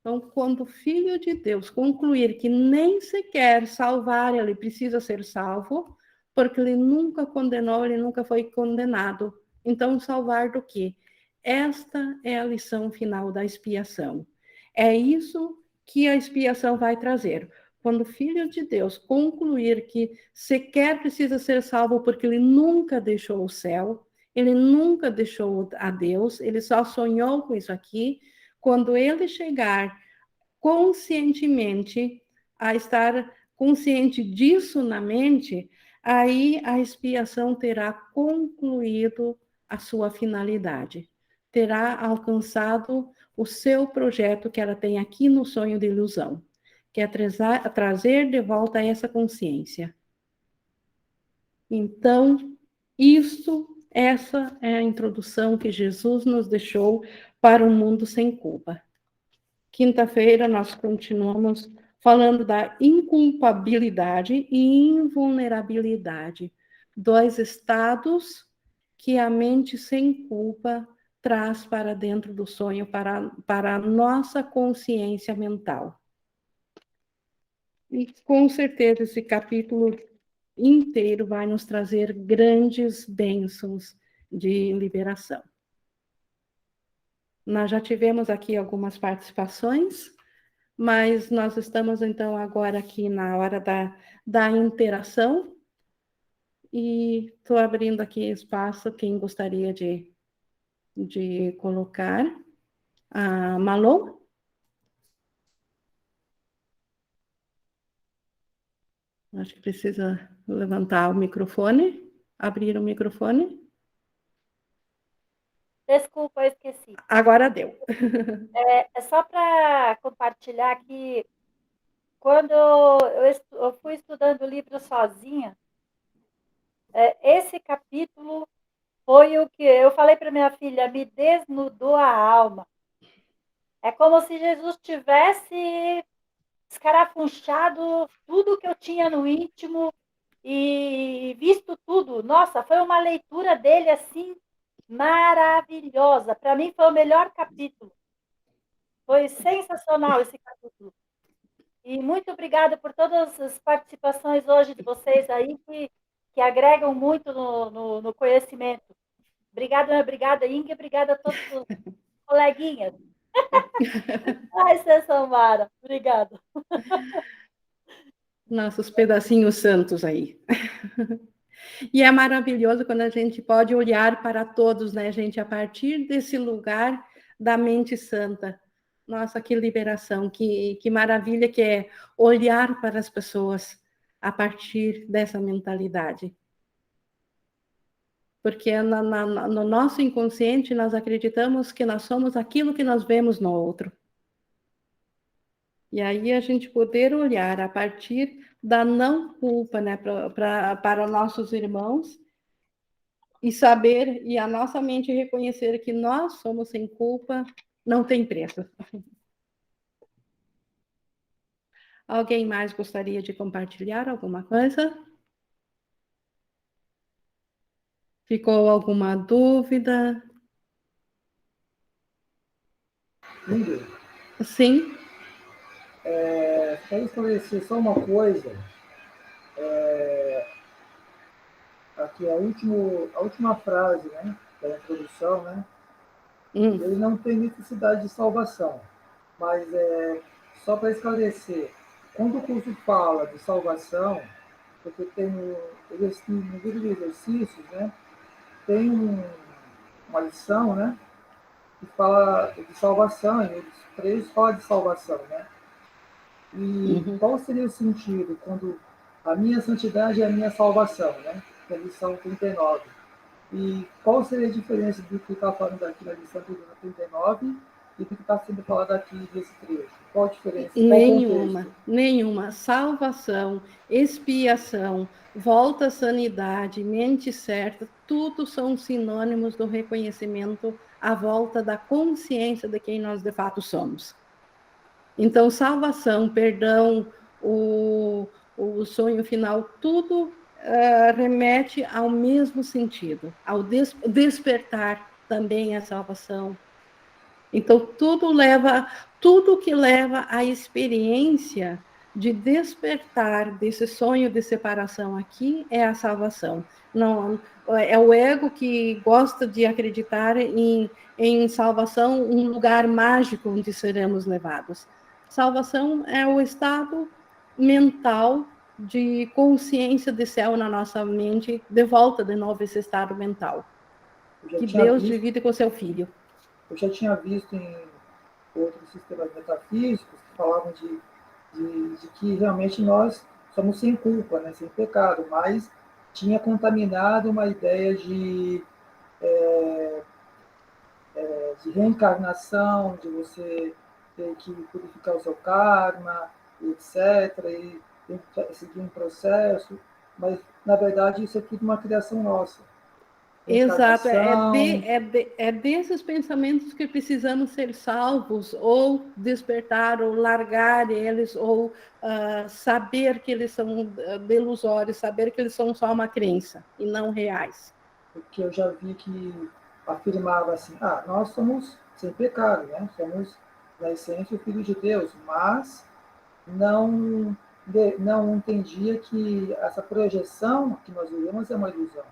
Então, quando o Filho de Deus concluir que nem sequer salvar ele precisa ser salvo, porque ele nunca condenou, ele nunca foi condenado. Então, salvar do quê? Esta é a lição final da expiação. É isso que a expiação vai trazer. Quando o Filho de Deus concluir que sequer precisa ser salvo porque ele nunca deixou o céu, ele nunca deixou a Deus, ele só sonhou com isso aqui. Quando ele chegar conscientemente a estar consciente disso na mente, aí a expiação terá concluído a sua finalidade, terá alcançado o seu projeto que ela tem aqui no sonho de ilusão, que é trazer de volta essa consciência. Então, essa é a introdução que Jesus nos deixou para um mundo sem culpa. Quinta-feira, nós continuamos falando da inculpabilidade e invulnerabilidade, dois estados que a mente sem culpa traz para dentro do sonho, para a nossa consciência mental. E, com certeza, esse capítulo inteiro vai nos trazer grandes bênçãos de liberação. Nós já tivemos aqui algumas participações, mas nós estamos, então, agora aqui na hora da interação, e estou abrindo aqui espaço, quem gostaria de colocar. A Malô? Acho que precisa levantar o microfone, abrir o microfone. Desculpa, eu esqueci. Agora deu. É só para compartilhar que quando eu fui estudando o livro sozinha, esse capítulo foi o que eu falei para minha filha, me desnudou a alma. É como se Jesus tivesse escarafunchado tudo que eu tinha no íntimo e visto tudo. Nossa, foi uma leitura dele assim maravilhosa. Para mim foi o melhor capítulo. Foi sensacional esse capítulo. E muito obrigada por todas as participações hoje de vocês aí, que agregam muito no conhecimento. Obrigada, Inga, obrigada a todos os coleguinhas. Ai, Samara, obrigada. Nossos pedacinhos santos aí. E é maravilhoso quando a gente pode olhar para todos, né, gente, a partir desse lugar da mente santa. Nossa, que liberação, que maravilha que é olhar para as pessoas a partir dessa mentalidade. Porque no nosso inconsciente nós acreditamos que nós somos aquilo que nós vemos no outro. E aí a gente poder olhar a partir da não culpa, né, para nossos irmãos, e saber, e a nossa mente reconhecer que nós somos sem culpa, não tem preço. Alguém mais gostaria de compartilhar alguma coisa? Ficou alguma dúvida? Sim. Quero esclarecer só uma coisa. Aqui, a última frase, né, da introdução, né? Ele não tem necessidade de salvação. Mas, só para esclarecer, quando o curso fala de salvação, porque tem no livro de exercícios, né, tem uma lição, né, fala de salvação, e os três falam de salvação, né? E qual seria o sentido quando a minha santidade é a minha salvação, né? Que é a lição 39. E qual seria a diferença do que está falando aqui na lição 39 e do que está sendo falado aqui nesse trecho? Qual a diferença? Qual o contexto? Nenhuma. Salvação, expiação, volta à sanidade, mente certa, tudo são sinônimos do reconhecimento à volta da consciência de quem nós de fato somos. Então, salvação, perdão, o sonho final, tudo remete ao mesmo sentido, ao despertar também a salvação. Então, tudo que leva à experiência de despertar desse sonho de separação aqui é a salvação. Não, é o ego que gosta de acreditar em salvação, um lugar mágico onde seremos levados. Salvação é o estado mental de consciência de céu na nossa mente, de volta de novo esse estado mental, que Deus divide com seu Filho. Eu já tinha visto em outros sistemas metafísicos que falavam de que realmente nós somos sem culpa, né, sem pecado, mas tinha contaminado uma ideia de reencarnação, de você ter que purificar o seu karma, etc., e seguir um processo, mas, na verdade, isso é tudo uma criação nossa. Exato, é desses pensamentos que precisamos ser salvos, ou despertar, ou largar eles, ou saber que eles são delusórios, saber que eles são só uma crença, e não reais. Porque eu já vi que afirmava assim, nós somos sem pecado, né? Somos, na essência, o Filho de Deus, mas não entendia que essa projeção que nós vivemos é uma ilusão,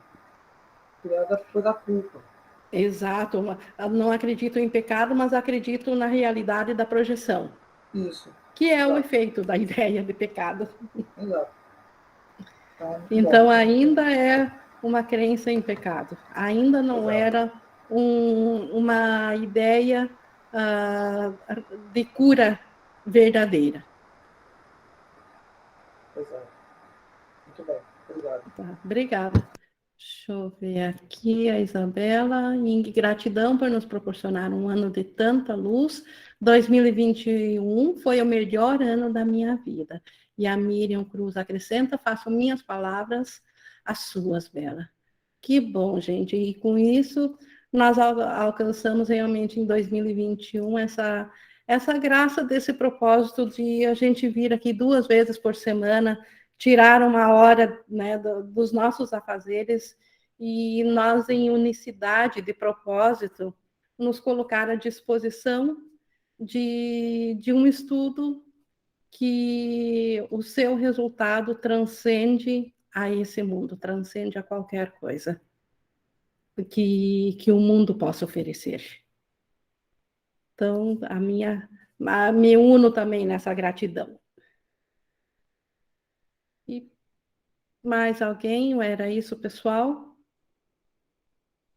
criada pela culpa. Exato, não acredito em pecado, mas acredito na realidade da projeção. Isso. Que é o efeito da ideia de pecado. Exato. Então ainda é uma crença em pecado. Ainda não era uma ideia de cura verdadeira. Exato. Muito bem, obrigado. Tá, obrigada. Deixa eu ver aqui a Isabela. Ing, gratidão por nos proporcionar um ano de tanta luz. 2021 foi o melhor ano da minha vida. E a Miriam Cruz acrescenta, faço minhas palavras as suas, Bela. Que bom, gente. E com isso, nós alcançamos realmente em 2021 essa graça desse propósito de a gente vir aqui 2 vezes por semana, tirar uma hora, né, dos nossos afazeres e nós, em unicidade de propósito, nos colocar à disposição de um estudo que o seu resultado transcende a esse mundo, transcende a qualquer coisa que o mundo possa oferecer. Então, me uno também nessa gratidão. E mais alguém? Era isso, pessoal?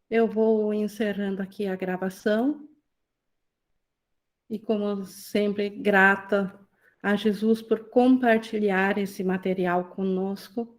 Eu vou encerrando aqui a gravação. E, como sempre, grata a Jesus por compartilhar esse material conosco